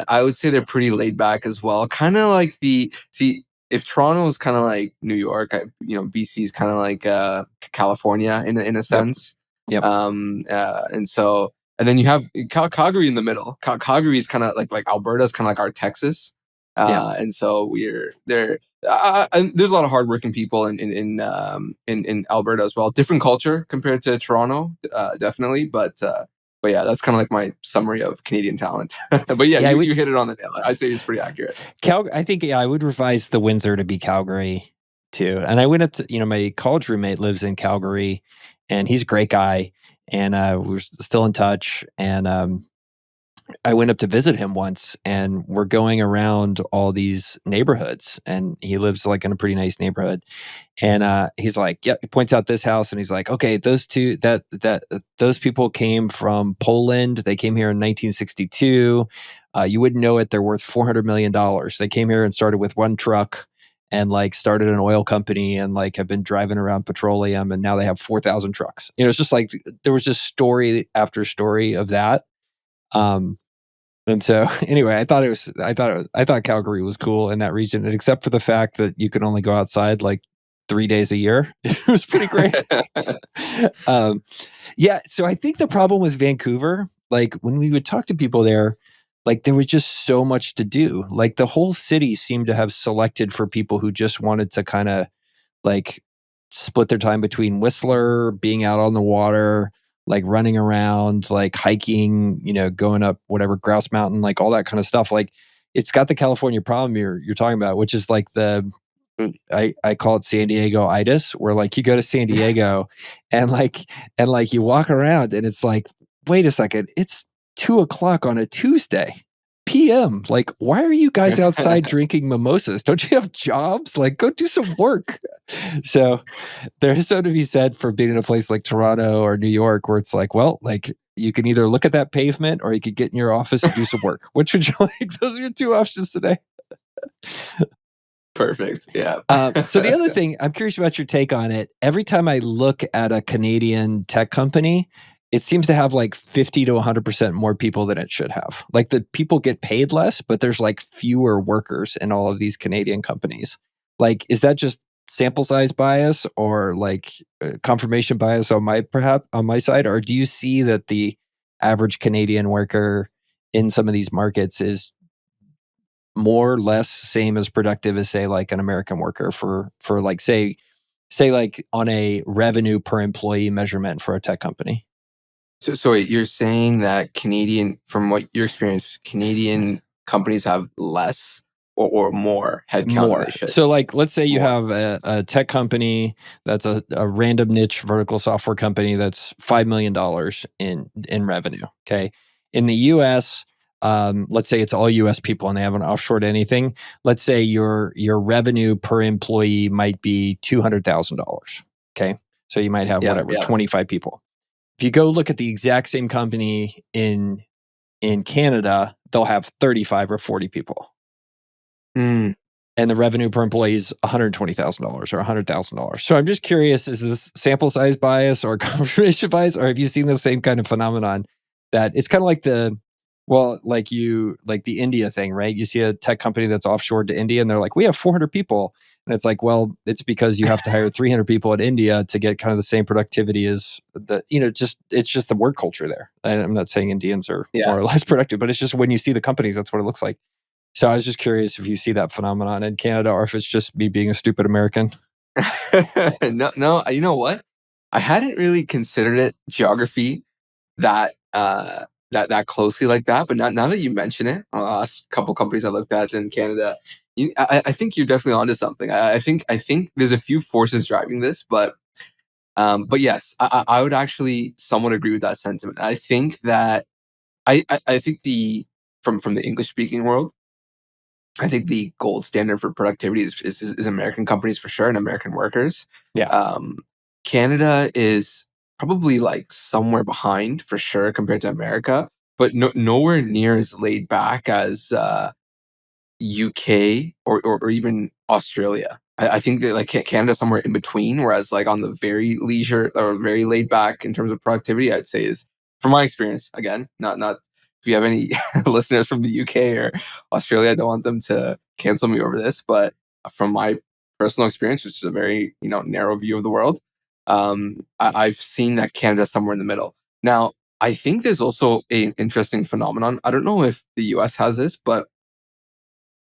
I would say they're pretty laid back as well. Kind of like if Toronto is kind of like New York, BC is kind of like California in a sense. And so. And then you have Calgary in the middle. Calgary is kind of like Alberta is kind of like our Texas, and so we're there. And there's a lot of hardworking people in Alberta as well. Different culture compared to Toronto, definitely. But yeah, that's kind of like my summary of Canadian talent. But you hit it on the nail. I'd say it's pretty accurate. I think I would revise the Windsor to be Calgary too. And I went up to my college roommate lives in Calgary, and he's a great guy. And we're still in touch. And I went up to visit him once, and we're going around all these neighborhoods, and he lives like in a pretty nice neighborhood. And he's like, "Yep." He points out this house, and he's like, "Okay, those people came from Poland. They came here in 1962. You wouldn't know it. They're worth $400 million. They came here and started with one truck, and like started an oil company, and like have been driving around petroleum, and now they have 4,000 trucks. It's just like there was just story after story of that. Um, and so anyway, I thought Calgary was cool in that region, and except for the fact that you can only go outside like 3 days a year, it was pretty great. um, yeah, so I think the problem with Vancouver, like when we would talk to people there, like there was just so much to do. Like the whole city seemed to have selected for people who just wanted to kind of like split their time between Whistler, being out on the water, like running around, like hiking, going up whatever Grouse Mountain, like all that kind of stuff. Like it's got the California problem you're talking about, which is like I call it San Diego itis, where like you go to San Diego and you walk around and it's like, wait a second, it's 2 o'clock on a Tuesday PM. Like, why are you guys outside drinking mimosas? Don't you have jobs? Like, go do some work. So there's so to be said for being in a place like Toronto or New York where it's like, well, like you can either look at that pavement or you could get in your office and do some work. Which would you like? Those are your two options today. Perfect. Yeah. So the other thing, I'm curious about your take on it. Every time I look at a Canadian tech company, it seems to have like 50 to 100% more people than it should have. Like the people get paid less, but there's like fewer workers in all of these Canadian companies. Like, is that just sample size bias or like confirmation bias on my side? Or do you see that the average Canadian worker in some of these markets is more or less same as productive as say like an American worker for like say like on a revenue per employee measurement for a tech company? So wait, you're saying that from what your experience, Canadian companies have less or more headcount than they More. should? So like let's say you More. have a tech company that's a random niche vertical software company that's $5 million in revenue. Okay. In the US, let's say it's all US people and they haven't offshored anything. Let's say your revenue per employee might be $200,000. Okay. So you might have Yeah, whatever, yeah. 25 people. If you go look at the exact same company in Canada, they'll have 35 or 40 people. Mm. And the revenue per employee is $120,000 or $100,000. So I'm just curious, is this sample size bias or confirmation bias, or have you seen the same kind of phenomenon that it's kind of like like the India thing, right? You see a tech company that's offshore to India and they're like, we have 400 people. And it's like, well, it's because you have to hire 300 people in India to get kind of the same productivity as it's just the work culture there. And I'm not saying Indians are Yeah. more or less productive, but it's just when you see the companies, that's what it looks like. So I was just curious if you see that phenomenon in Canada or if it's just me being a stupid American. No, you know what? I hadn't really considered it geography that closely like that. But now that you mention it, the last couple companies I looked at in Canada, I think you're definitely onto something. I think there's a few forces driving this, but yes, I would actually somewhat agree with that sentiment. I think that I think from the English speaking world, I think the gold standard for productivity is American companies for sure and American workers. Yeah. Um, Canada is probably like somewhere behind for sure compared to America, but nowhere near as laid back as UK or even Australia. I think that like Canada's somewhere in between, whereas like on the very leisure or very laid back in terms of productivity, I'd say is from my experience. Again, not if you have any listeners from the UK or Australia, I don't want them to cancel me over this, but from my personal experience, which is a very narrow view of the world, I've seen that Canada's somewhere in the middle. Now, I think there's also an interesting phenomenon. I don't know if the US has this, but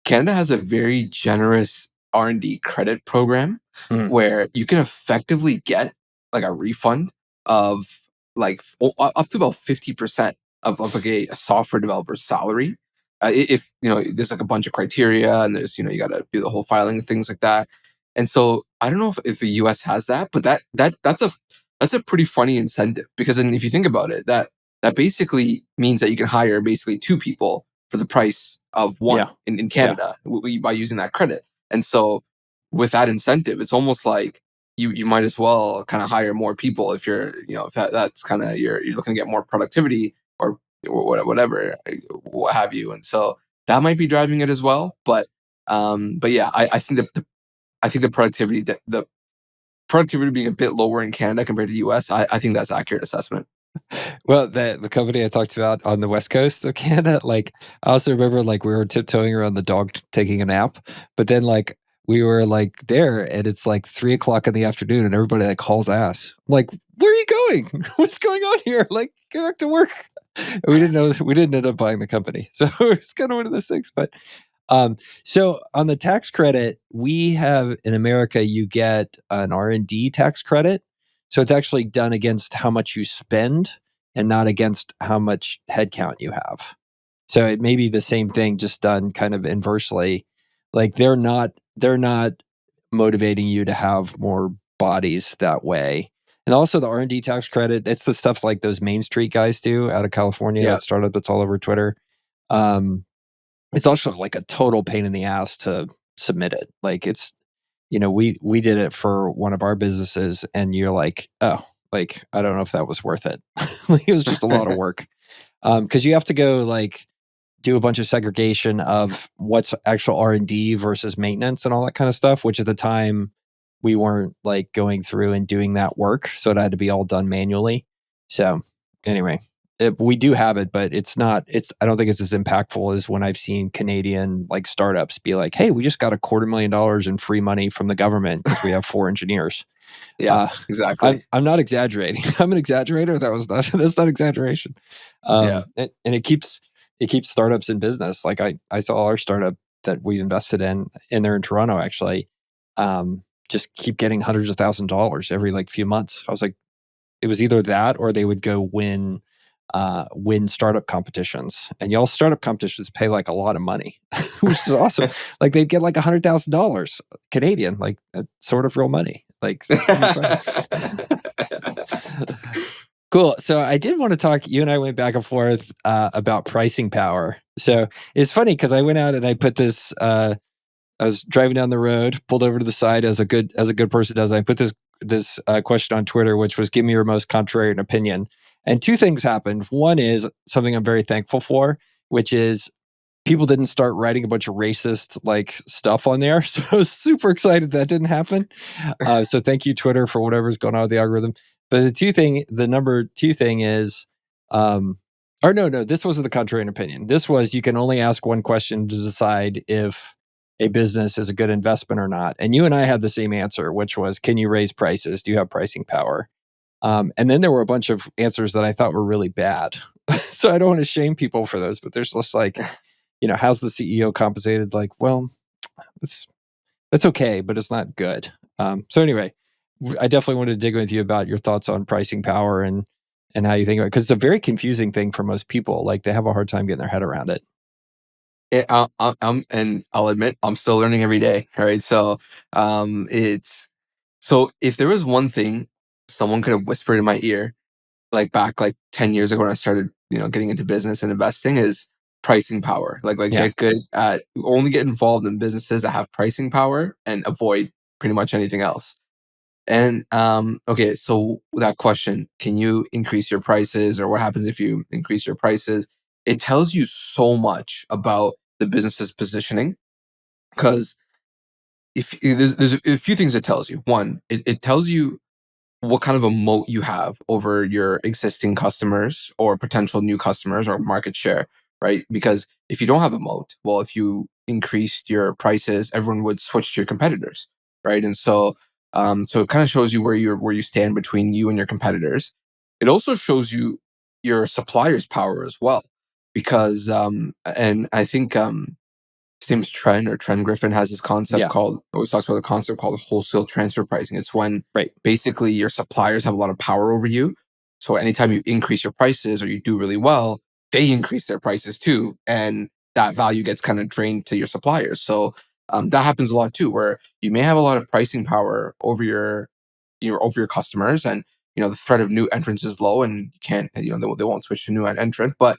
Canada has a very generous R&D credit program Mm. where you can effectively get like a refund of like up to about 50% of like a software developer's salary. If there's like a bunch of criteria and there's you got to do the whole filing and things like that. And so I don't know if the US has that, but that's a pretty funny incentive because then if you think about it, that that basically means that you can hire basically 2 people for the price of Yeah. one in Canada by using that credit. And so with that incentive, it's almost like you might as well kind of hire more people if you're, if that's kind of you're looking to get more productivity or whatever, what have you. And so that might be driving it as well. But yeah, I think the productivity being a bit lower in Canada compared to the US, I think that's accurate assessment. Well, the company I talked about on the west coast of Canada, like I also remember like we were tiptoeing around the dog taking a nap, but then like we were like there and it's like 3 o'clock in the afternoon and everybody like hauls ass. I'm like, where are you going? What's going on here? Like, get back to work. And we didn't end up buying the company. So it's kind of one of those things. But so on the tax credit, we have in America, you get an R&D tax credit. So it's actually done against how much you spend and not against how much headcount you have. So it may be the same thing, just done kind of inversely. Like they're not motivating you to have more bodies that way. And also the R&D tax credit, it's the stuff like those Main Street guys do out of California, Yeah. that startup that's all over Twitter. It's also like a total pain in the ass to submit it. Like it's, we did it for one of our businesses and you're like, oh, like, I don't know if that was worth it. Like, it was just a lot of work. Cause you have to go like do a bunch of segregation of what's actual R&D versus maintenance and all that kind of stuff, which at the time we weren't like going through and doing that work. So it had to be all done manually. So anyway, we do have it, but I don't think it's as impactful as when I've seen Canadian like startups be like, hey, we just got $250,000 in free money from the government because we have 4 engineers. Yeah, exactly. I'm not exaggerating. I'm an exaggerator. That's not exaggeration. Yeah. And it keeps startups in business. Like I saw our startup that we invested in there in Toronto actually, just keep getting hundreds of $1,000s every like few months. I was like, it was either that or they would go win startup competitions, and y'all startup competitions pay like a lot of money, which is awesome. Like they'd get like $100,000 Canadian, like sort of real money. Like, cool. So I did want to talk. You and I went back and forth about pricing power. So it's funny because I went out and I put this. I was driving down the road, pulled over to the side as a good person does. I put this question on Twitter, which was, "Give me your most contrarian opinion." And 2 things happened. One is something I'm very thankful for, which is people didn't start writing a bunch of racist like stuff on there. So I was super excited that didn't happen. So thank you, Twitter, for whatever's going on with the algorithm. But the number 2 thing is, or no, this wasn't the contrarian opinion. This was, you can only ask one question to decide if a business is a good investment or not. And you and I had the same answer, which was, can you raise prices? Do you have pricing power? And then there were a bunch of answers that I thought were really bad. So I don't want to shame people for those, but there's just like, how's the CEO compensated? Like, well, that's okay, but it's not good. So anyway, I definitely wanted to dig with you about your thoughts on pricing power and how you think about it, because it's a very confusing thing for most people. Like they have a hard time getting their head around it. And I'll admit I'm still learning every day. Right. So it's so if there was one thing someone could have whispered in my ear, like back like 10 years ago when I started, getting into business and investing, is pricing power. Like Yeah. get good at only get involved in businesses that have pricing power and avoid pretty much anything else. And okay, so that question, can you increase your prices, or what happens if you increase your prices? It tells you so much about the business's positioning, because if there's a few things it tells you. One, it tells you what kind of a moat you have over your existing customers or potential new customers or market share, right? Because if you don't have a moat, well, if you increased your prices, everyone would switch to your competitors, right? And so, so it kind of shows you where you stand between you and your competitors. It also shows you your supplier's power as well, because and I think his name's Trent Griffin has this concept Yeah. called, always talks about the concept called wholesale transfer pricing. It's when Right. basically your suppliers have a lot of power over you. So anytime you increase your prices or you do really well, they increase their prices too. And that value gets kind of drained to your suppliers. So that happens a lot too, where you may have a lot of pricing power over your customers, and the threat of new entrants is low, and you can't, they won't switch to a new entrant. But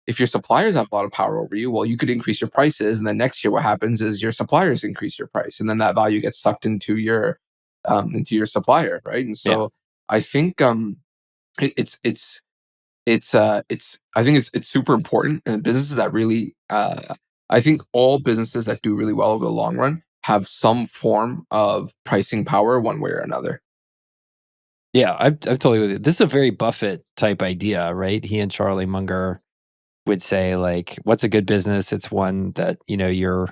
if your suppliers have a lot of power over you, well, you could increase your prices, and then next year what happens is your suppliers increase your price, and then that value gets sucked into your supplier, right? And Yeah. so I think it, it's I think it's super important, and businesses that really I think all businesses that do really well over the long run have some form of pricing power one way or another. Yeah, I'm totally with you. This is a very Buffett type idea, right? He and Charlie Munger would say, like, what's a good business? It's one that, you're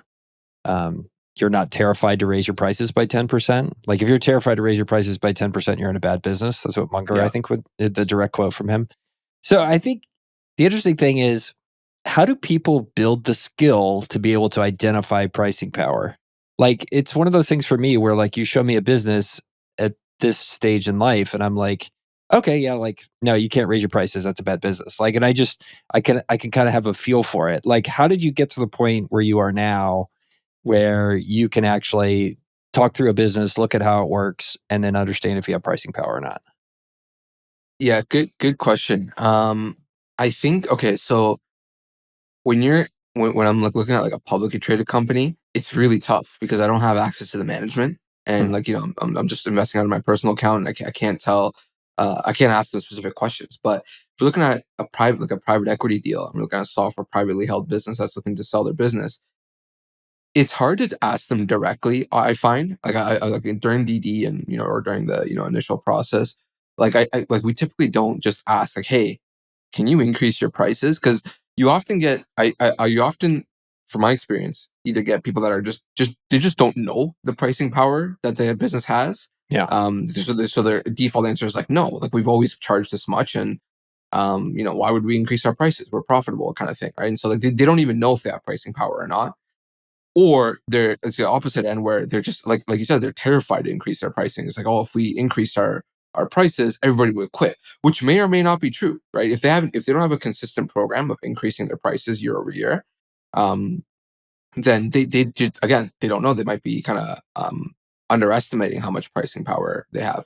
not terrified to raise your prices by 10%. Like, if you're terrified to raise your prices by 10%, you're in a bad business. That's what Munger, I Yeah. think, would the direct quote from him. So I think the interesting thing is, how do people build the skill to be able to identify pricing power? Like, it's one of those things for me where, like, you show me a business at this stage in life, and I'm like, okay, yeah, like, no, you can't raise your prices. That's a bad business. Like, and I can kind of have a feel for it. Like, how did you get to the point where you are now, where you can actually talk through a business, look at how it works, and then understand if you have pricing power or not? Yeah, good question. I think, okay, so when you're when I'm like looking at like a publicly traded company, it's really tough because I don't have access to the management, and Hmm. like I'm just investing out of my personal account, and I can't tell, I can't ask them specific questions. But if you're looking at a private equity deal, I'm looking at a software privately held business that's looking to sell their business. It's hard to ask them directly. I find, like, I like during DD, and or during the initial process, like like we typically don't just ask like, hey, can you increase your prices? Because you often get, you often, from my experience, either get people that are just they just don't know the pricing power that the business has. Yeah. So their default answer is like, no, like we've always charged this much, and why would we increase our prices? We're profitable, kind of thing, right? And so like they don't even know if they have pricing power or not. Or it's the opposite end, where they're just like you said, they're terrified to increase their pricing. It's like, oh, if we increased our prices, everybody would quit, which may or may not be true, right? If they don't have a consistent program of increasing their prices year over year, um, then they just, again, they don't know. They might be kind of underestimating how much pricing power they have.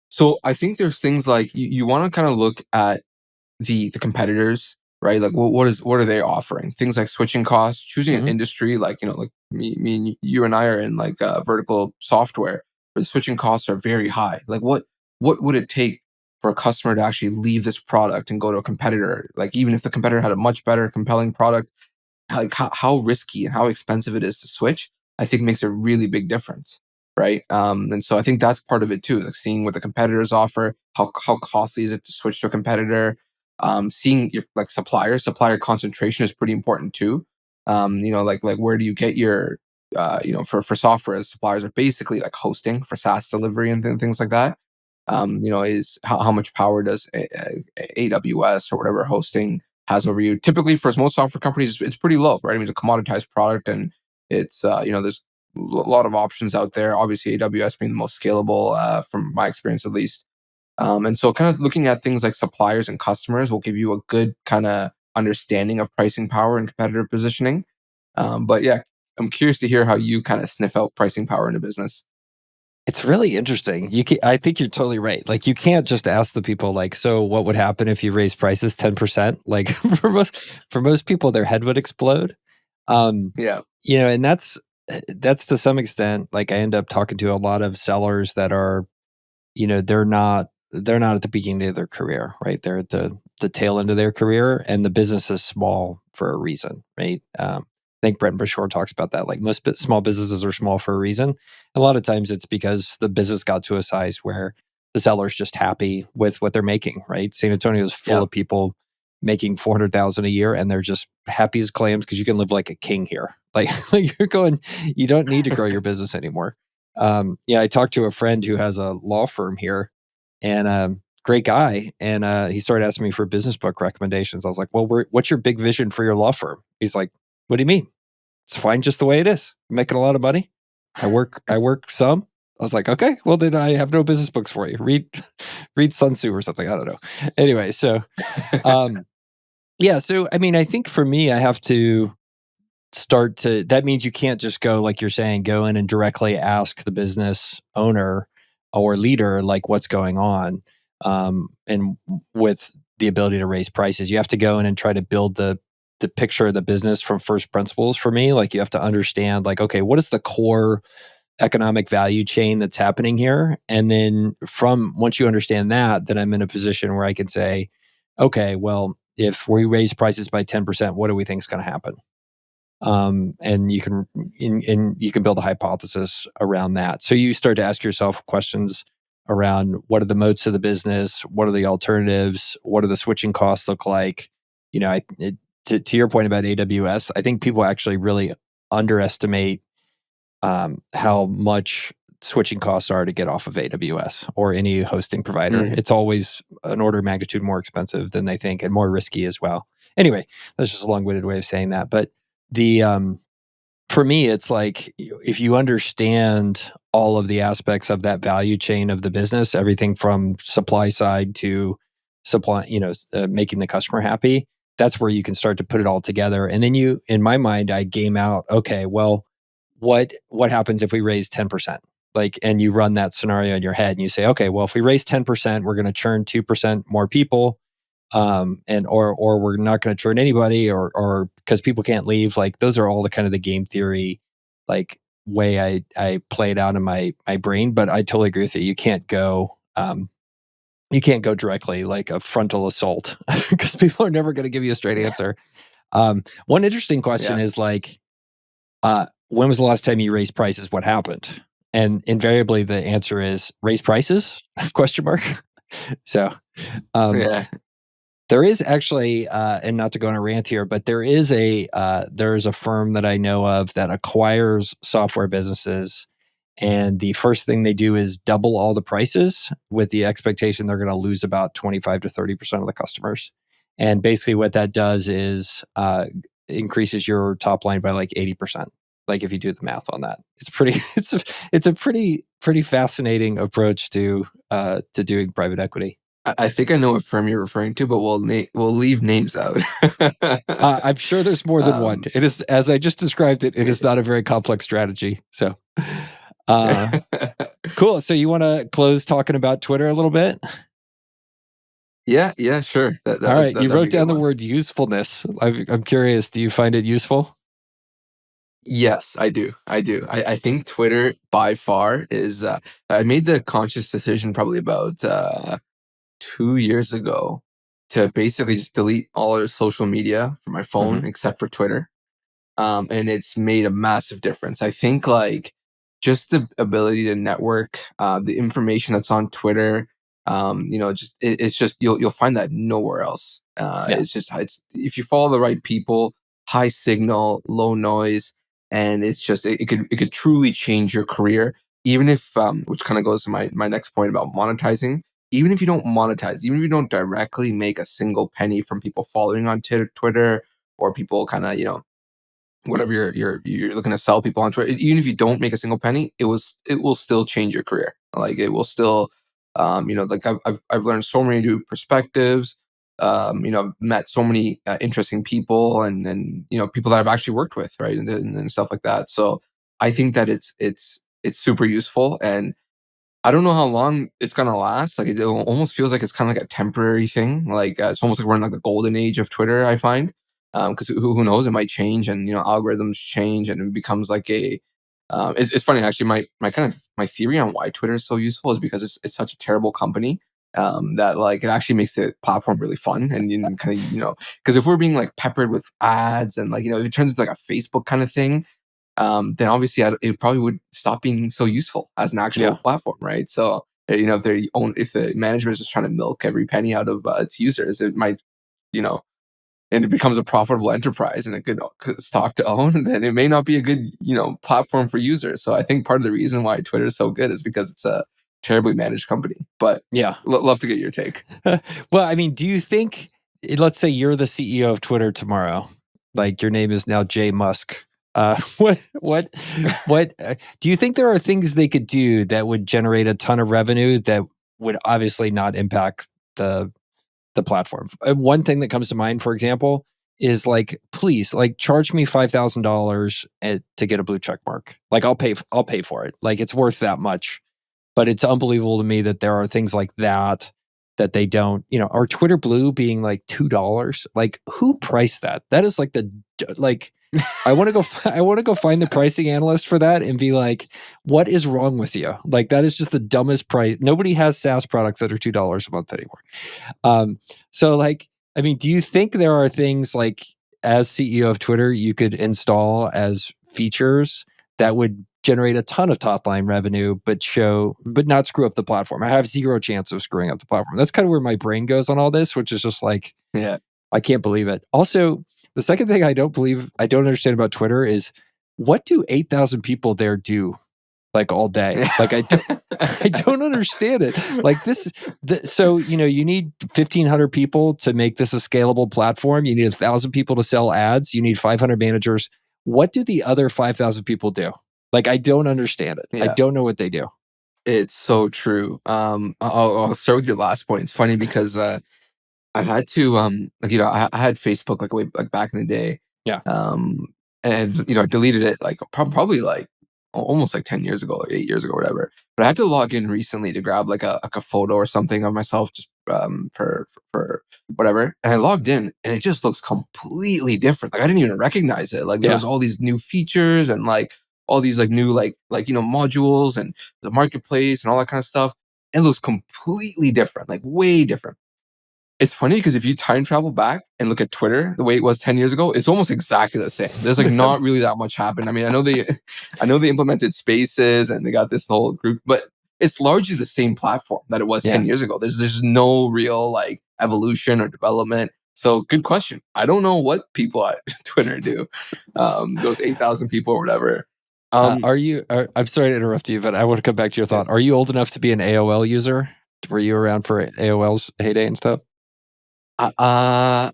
So I think there's things like you want to kind of look at the competitors, right? Like, what are they offering? Things like switching costs, choosing an Hmm. industry, like, like me and you and I are in like vertical software, where the switching costs are very high. Like, what would it take for a customer to actually leave this product and go to a competitor? Like, even if the competitor had a much better, compelling product, like how risky and how expensive it is to switch, I think makes a really big difference, right? And so I think that's part of it too, like seeing what the competitors offer, how costly is it to switch to a competitor, seeing your like supplier concentration is pretty important too. Like where do you get your for software, the suppliers are basically like hosting for SaaS delivery and things like that. Is how much power does AWS or whatever hosting has over you? Typically, for most software companies, it's pretty low, right? I mean, it's a commoditized product, and it's there's a lot of options out there. Obviously, AWS being the most scalable, from my experience at least. And so, kind of looking at things like suppliers and customers will give you a good kind of understanding of pricing power and competitive positioning. But yeah, I'm curious to hear how you kind of sniff out pricing power in a business. It's really interesting. I think you're totally right. Like, you can't just ask the people, like, so what would happen if you raise prices 10%? Like, for most people, their head would explode. Um, Yeah, and that's to some extent, like, I end up talking to a lot of sellers that are, they're not at the beginning of their career, right? They're at the tail end of their career, and the business is small for a reason, right? I think Brent Bashore talks about that. Like, most small businesses are small for a reason. A lot of times it's because the business got to a size where the seller's just happy with what they're making, right? San Antonio is full yeah. of people making 400,000 a year, and they're just happy as clams because you can live like a king here. Like, like, you don't need to grow your business anymore. Yeah, I talked to a friend who has a law firm here, and great guy. And he started asking me for business book recommendations. I was like, well, what's your big vision for your law firm? He's like, what do you mean? It's fine just the way it is. I'm making a lot of money. I work some. I was like, okay, well then I have no business books for you. Read Sun Tzu or something. I don't know. Anyway, so um yeah, so I mean, I think for me, I have to that means you can't just go, like you're saying, go in and directly ask the business owner or leader, like, what's going on. and with the ability to raise prices. You have to go in and try to build the picture of the business from first principles for me. Like you have to understand, like, okay, what is the core economic value chain that's happening here? And then once you understand that, then I'm in a position where I can say, okay, well, if we raise prices by 10%, what do we think is going to happen? And you can build a hypothesis around that. So you start to ask yourself questions around what are the moats of the business, what are the alternatives, what do the switching costs look like? You know, to your point about AWS, I think people actually really underestimate how much switching costs are to get off of AWS or any hosting provider. Mm. It's always an order of magnitude more expensive than they think and more risky as well. Anyway, that's just a long-winded way of saying that. But the for me, it's like if you understand all of the aspects of that value chain of the business, everything from supply side to supply, making the customer happy, that's where you can start to put it all together. And then in my mind, I game out, okay, well, what happens if we raise 10%? Like, and you run that scenario in your head and you say, okay, well, if we raise 10%, we're going to churn 2% more people. Or we're not going to churn anybody, or because people can't leave. Like those are all the kind of the game theory, like way I play it out in my brain. But I totally agree with you. You can't go directly like a frontal assault because people are never going to give you a straight answer. One interesting question Yeah. is like, when was the last time you raised prices? What happened? And invariably the answer is raise prices? Question mark. So, Yeah. there is actually, and not to go on a rant here, but there's a firm that I know of that acquires software businesses, and the first thing they do is double all the prices with the expectation they're going to lose about 25 to 30% of the customers. And basically, what that does is increases your top line by like 80%. Like if you do the math on that, it's a pretty fascinating approach to doing private equity. I think I know what firm you're referring to, but we'll leave names out. I'm sure there's more than one. um, It is, as I just described it, it is not a very complex strategy. So, uh, cool. So you want to close talking about Twitter a little bit? yeah, sure. All right. You That'd be wrote a good down the one. word usefulness. I'm curious. Do you find it useful? Yes, I do. I think Twitter by far is. I made the conscious decision probably about 2 years ago to basically just delete all of social media from my Hmm. phone except for Twitter. And it's made a massive difference. I think like just the ability to network, the information that's on Twitter, it's just you'll find that nowhere else. Yeah. It's if you follow the right people, high signal, low noise, and it could truly change your career. Even if which kind of goes to my next point about monetizing. Even if you don't monetize, even if you don't directly make a single penny from people following on Twitter or people kind of whatever you're looking to sell people on Twitter, even if you don't make a single penny, it will still change your career. Like it will still, like I've learned so many new perspectives. I've met so many interesting people and people that I've actually worked with, right, and stuff like that. So I think that it's super useful, and I don't know how long it's gonna last. Like it almost feels like it's kind of like a temporary thing. Like it's almost like we're in like the golden age of Twitter. I find because who knows, it might change, and algorithms change, and it becomes like a. It's funny actually. My kind of my theory on why Twitter is so useful is because it's such a terrible company. That like it actually makes the platform really fun and kind of because if we're being like peppered with ads and like if it turns into like a Facebook kind of thing, then obviously it probably would stop being so useful as an actual Yeah. platform, right? So if the management is just trying to milk every penny out of its users, it might you know and it becomes a profitable enterprise and a good stock to own, then it may not be a good platform for users. So I think part of the reason why Twitter is so good is because it's a terribly managed company. But Yeah. love to get your take. Well, I mean, do you think, let's say you're the CEO of Twitter tomorrow, like your name is now Jay Musk. What do you think there are things they could do that would generate a ton of revenue that would obviously not impact the platform? One thing that comes to mind, for example, is like, please, like, charge me $5,000 to get a blue check mark. Like, I'll pay for it. Like, it's worth that much. But it's unbelievable to me that there are things like that that they don't, our Twitter Blue being like $2. Like, who priced that? That is like I want to go. I want to go find the pricing analyst for that and be like, "What is wrong with you? Like, that is just the dumbest price. Nobody has SaaS products that are $2 a month anymore." So, like, I mean, do you think there are things like, as CEO of Twitter, you could install as features that would generate a ton of top line revenue, but not screw up the platform? I have zero chance of screwing up the platform. That's kind of where my brain goes on all this, which is just like, Yeah. I can't believe it. Also, the second thing I don't understand about Twitter is, what do 8,000 people there do like all day? Like, I don't understand it. Like so, you need 1,500 people to make this a scalable platform. You need 1,000 people to sell ads. You need 500 managers. What do the other 5,000 people do? Like, I don't understand it. I Yeah. don't know what they do. It's so true. I'll start with your last point. It's funny because I had to I had Facebook like way like back in the day. Yeah. And I deleted it like probably like almost like 10 years ago or 8 years ago or whatever. But I had to log in recently to grab like a photo or something of myself just for whatever. And I logged in and it just looks completely different. Like, I didn't even recognize it. Like, there was all these new features and like all these like new modules and the marketplace and all that kind of stuff. It looks completely different, like way different. It's funny because if you time travel back and look at Twitter the way it was 10 years ago, it's almost exactly the same. There's like not really that much happened. I mean, I know they implemented Spaces and they got this whole group, but it's largely the same platform that it was 10 years ago. There's no real like evolution or development. So, good question. I don't know what people at Twitter do. Those 8,000 people or whatever. I'm sorry to interrupt you, but I want to come back to your thought. Are you old enough to be an AOL user? Were you around for AOL's heyday and stuff? I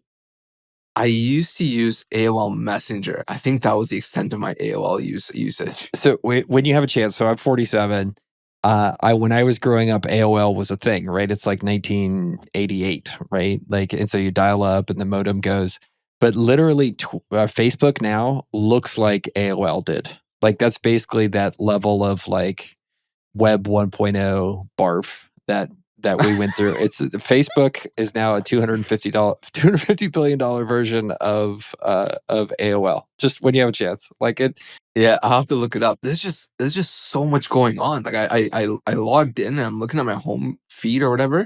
used to use AOL Messenger. I think that was the extent of my AOL usage. So when you have a chance, so I'm 47. When I was growing up, AOL was a thing, right? It's like 1988, right? Like, and so you dial up and the modem goes. But literally, Facebook now looks like AOL did. Like, that's basically that level of like Web 1.0 barf that we went through. It's Facebook is now a $250 billion version of AOL. Just when you have a chance, like it. Yeah, I'll have to look it up. There's just so much going on. Like, I logged in and I'm looking at my home feed or whatever,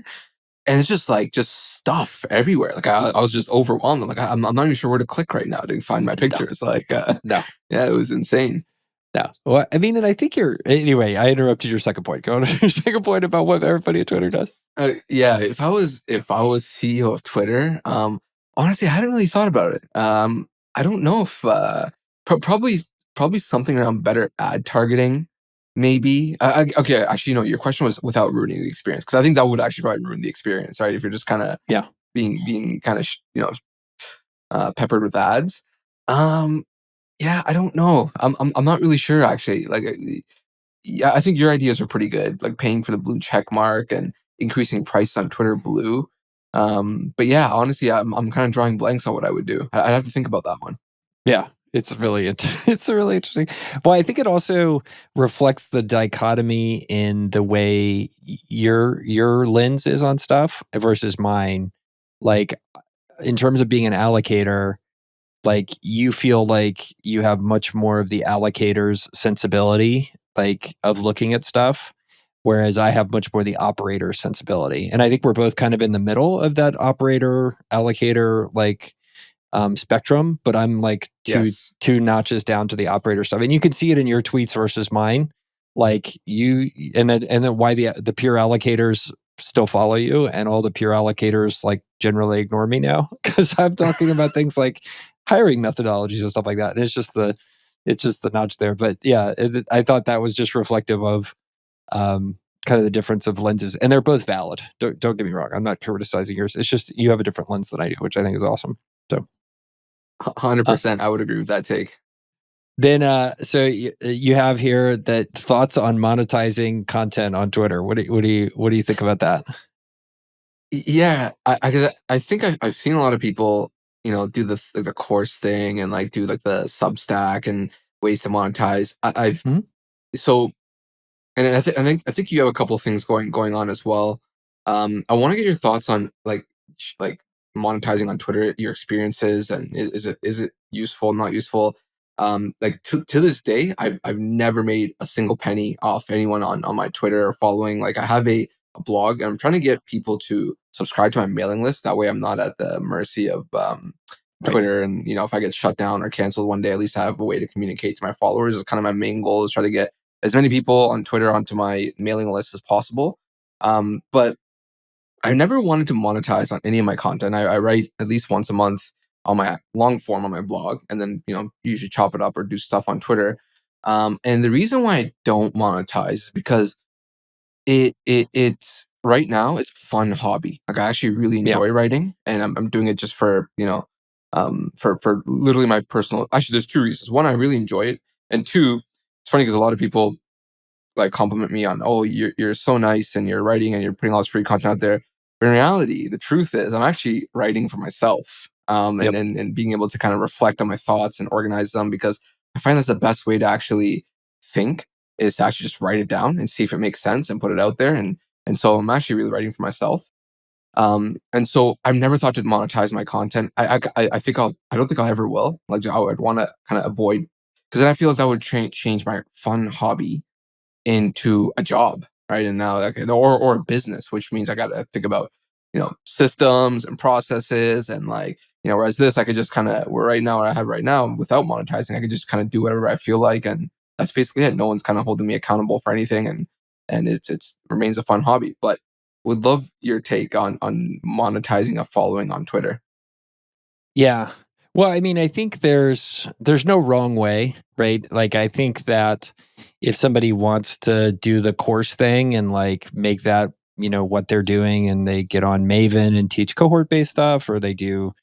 and it's just stuff everywhere. Like, I was just overwhelmed. Like, I'm not even sure where to click right now to find my pictures. Like, No. Yeah, it was insane. No. Well, I mean, and I think anyway, I interrupted your second point. Go on to your second point about what everybody at Twitter does. Yeah, if I was CEO of Twitter, honestly, I hadn't really thought about it. I don't know if probably something around better ad targeting, maybe. Okay, actually, no. Your question was without ruining the experience, because I think that would actually probably ruin the experience, right? If you're just kind of being kind of peppered with ads. Yeah, I don't know. I'm not really sure actually. Like, yeah, I think your ideas are pretty good, like paying for the blue check mark and increasing price on Twitter Blue. But yeah, honestly, I'm kind of drawing blanks on what I would do. I'd have to think about that one. Yeah, it's really it's really interesting. Well, I think it also reflects the dichotomy in the way your lens is on stuff versus mine. Like, in terms of being an allocator, like, you feel like you have much more of the allocator's sensibility, like, of looking at stuff, whereas I have much more the operator sensibility. And I think we're both kind of in the middle of that operator allocator like spectrum, but I'm like two notches down to the operator stuff. And you can see it in your tweets versus mine. Like, and then why the pure allocators still follow you, and all the pure allocators like generally ignore me now because I'm talking about things like hiring methodologies and stuff like that. And it's just the notch there. But yeah, I thought that was just reflective of kind of the difference of lenses, and they're both valid. Don't get me wrong. I'm not criticizing yours. It's just you have a different lens than I do, which I think is awesome. So 100%, I would agree with that take. then, so you have here that thoughts on monetizing content on Twitter. What do you think about that? Yeah, 'cause I think I've seen a lot of people, do the course thing and like do like the Substack and ways to monetize. I've Mhm. so, and I think you have a couple things going on as well. I want to get your thoughts on like monetizing on Twitter, your experiences, and is it useful, not useful? Like to this day, I've never made a single penny off anyone on my Twitter or following. Like I have a blog, and I'm trying to get people to subscribe to my mailing list. That way, I'm not at the mercy of Right. Twitter. And if I get shut down or canceled one day, at least I have a way to communicate to my followers. It's kind of my main goal, is try to get as many people on Twitter onto my mailing list as possible. But I never wanted to monetize on any of my content. I write at least once a month on my long form on my blog, and then usually chop it up or do stuff on Twitter. And the reason why I don't monetize is because it's right now it's a fun hobby. Like I actually really Yeah. enjoy writing, and I'm doing it just for for literally my personal. Actually, there's two reasons. One, I really enjoy it, and two, it's funny because a lot of people like compliment me on, oh, you're so nice and you're writing and you're putting all this free content out there. But in reality, the truth is I'm actually writing for myself, Yep. and being able to kind of reflect on my thoughts and organize them, because I find that's the best way to actually think, is to actually just write it down and see if it makes sense and put it out there. And so I'm actually really writing for myself. And so I've never thought to monetize my content. I think I don't think I ever will. Like I would want to kind of avoid, because then I feel like that would change my fun hobby into a job, right? And now, like, or a business, which means I got to think about, systems and processes, and like, whereas this, I could just kind of, where right now, what I have right now, without monetizing, I could just kind of do whatever I feel like, and that's basically it. No one's kind of holding me accountable for anything, and it's remains a fun hobby. But would love your take on monetizing a following on Twitter. Yeah. Well, I mean, I think there's no wrong way, right? Like I think that if somebody wants to do the course thing and like make that, what they're doing, and they get on Maven and teach cohort based stuff, or they do,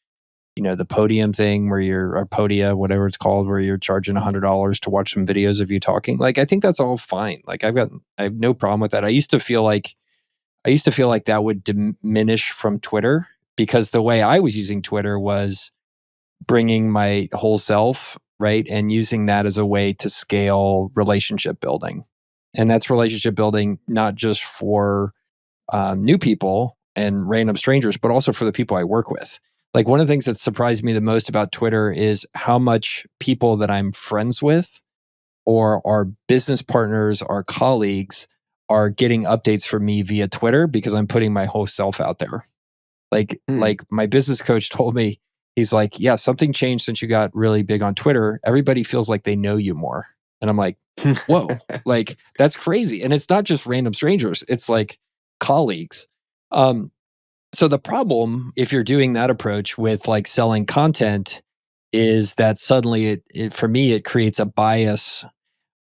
the podium thing where you're, or Podia, whatever it's called, where you're charging $100 to watch some videos of you talking. Like I think that's all fine. Like I have no problem with that. I used to feel like that would diminish from Twitter, because the way I was using Twitter was bringing my whole self, right? And using that as a way to scale relationship building. And that's relationship building, not just for new people and random strangers, but also for the people I work with. Like one of the things that surprised me the most about Twitter is how much people that I'm friends with, or our business partners, our colleagues, are getting updates from me via Twitter, because I'm putting my whole self out there. Like Hmm. like my business coach told me, he's like, "Yeah, something changed since you got really big on Twitter. Everybody feels like they know you more." And I'm like, "Whoa, like that's crazy." And it's not just random strangers, it's like colleagues. Um, so the problem, if you're doing that approach with like selling content, is that suddenly it for me it creates a bias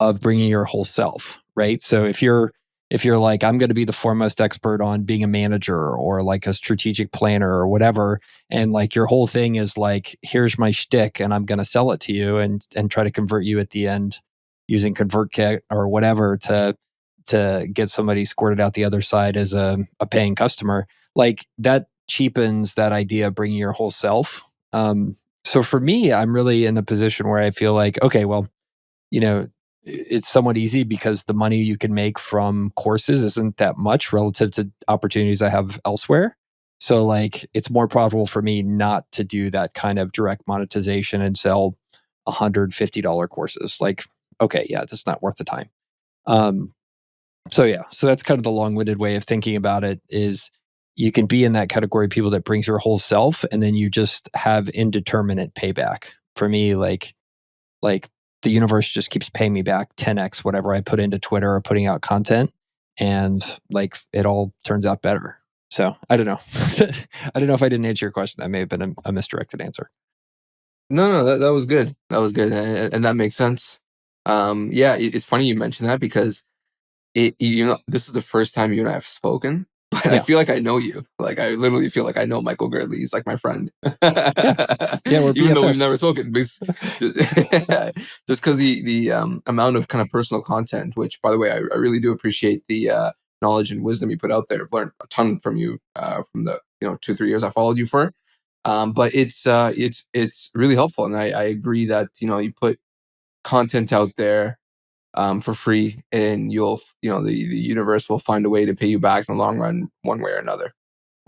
of bringing your whole self, right? So if you're like, I'm going to be the foremost expert on being a manager or like a strategic planner or whatever, and like your whole thing is like, here's my shtick, and I'm going to sell it to you and try to convert you at the end using ConvertKit or whatever to get somebody squirted out the other side as a paying customer, like that cheapens that idea of bringing your whole self. So for me, I'm really in the position where I feel like, okay, well, you know, it's somewhat easy because the money you can make from courses isn't that much relative to opportunities I have elsewhere. So like it's more profitable for me not to do that kind of direct monetization and sell $150 courses. Like, okay, yeah, that's not worth the time. Um, so yeah, so that's kind of the long-winded way of thinking about it, is you can be in that category of people that brings your whole self, and then you just have indeterminate payback. For me, like the universe just keeps paying me back 10x whatever I put into Twitter or putting out content, and like it all turns out better. So I don't know. I don't know if I didn't answer your question. That may have been a misdirected answer. No, no, that was good. That was good, and that makes sense. Yeah, it's funny you mentioned that, because this is the first time you and I have spoken, but I Yeah, feel like I know you. Like I literally feel like I know Michael Girdley. He's like my friend, yeah, yeah. We're even though we've BFFs. never spoken. Because just just because the amount of kind of personal content, which by the way, I really do appreciate the knowledge and wisdom you put out there. I've learned a ton from you from the 2-3 years I followed you for. But it's really helpful, and I agree that you put content out there, for free, and the universe will find a way to pay you back in the long run, one way or another,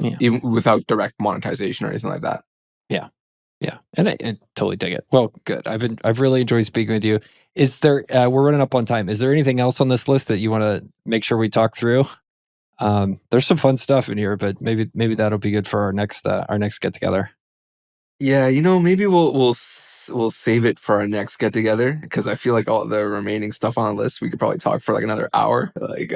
Yeah. even without direct monetization or anything like that. Yeah. Yeah. And I totally dig it. Well, good. I've really enjoyed speaking with you. Is there, we're running up on time. Is there anything else on this list that you want to make sure we talk through? There's some fun stuff in here, but maybe that'll be good for our next get together. Yeah, maybe we'll save it for our next get together, because I feel like all the remaining stuff on the list we could probably talk for like another hour. Like,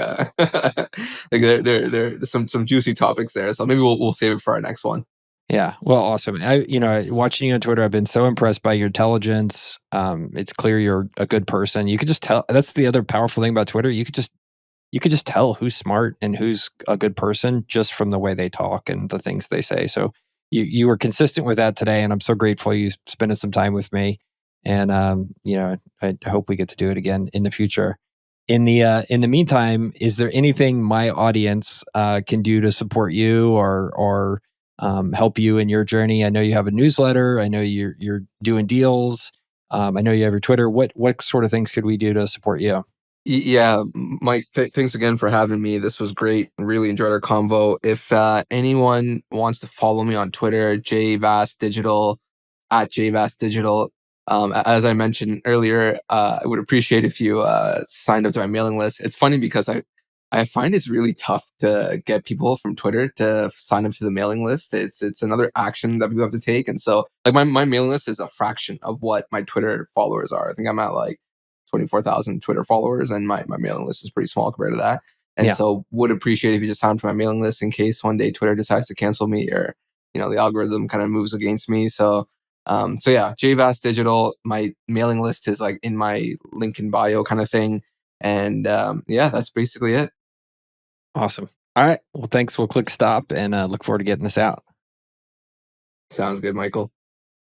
like there's some juicy topics there, so maybe we'll save it for our next one. Yeah. Well, awesome. Watching you on Twitter, I've been so impressed by your intelligence. It's clear you're a good person. You could just tell. That's the other powerful thing about Twitter. You could just tell who's smart and who's a good person just from the way they talk and the things they say. So you were consistent with that today, and I'm so grateful you spending some time with me. And I hope we get to do it again in the future. In the meantime, is there anything my audience can do to support you or help you in your journey? I know you have a newsletter. I know you're doing deals. I know you have your Twitter. What sort of things could we do to support you? Yeah, Mike, thanks again for having me. This was great. Really enjoyed our convo. If anyone wants to follow me on Twitter, jvastdigital, at jvastdigital. As I mentioned earlier, I would appreciate if you signed up to my mailing list. It's funny because I find it's really tough to get people from Twitter to sign up to the mailing list. It's another action that people have to take, and so like my mailing list is a fraction of what my Twitter followers are. I think I'm at like 24,000 Twitter followers, and my mailing list is pretty small compared to that. And Yeah. so would appreciate if you just sign up to my mailing list in case one day Twitter decides to cancel me, or, the algorithm kind of moves against me. So yeah, JVast Digital, my mailing list is like in my link in bio kind of thing. And yeah, that's basically it. Awesome. All right. Well, thanks. We'll click stop and look forward to getting this out. Sounds good, Michael.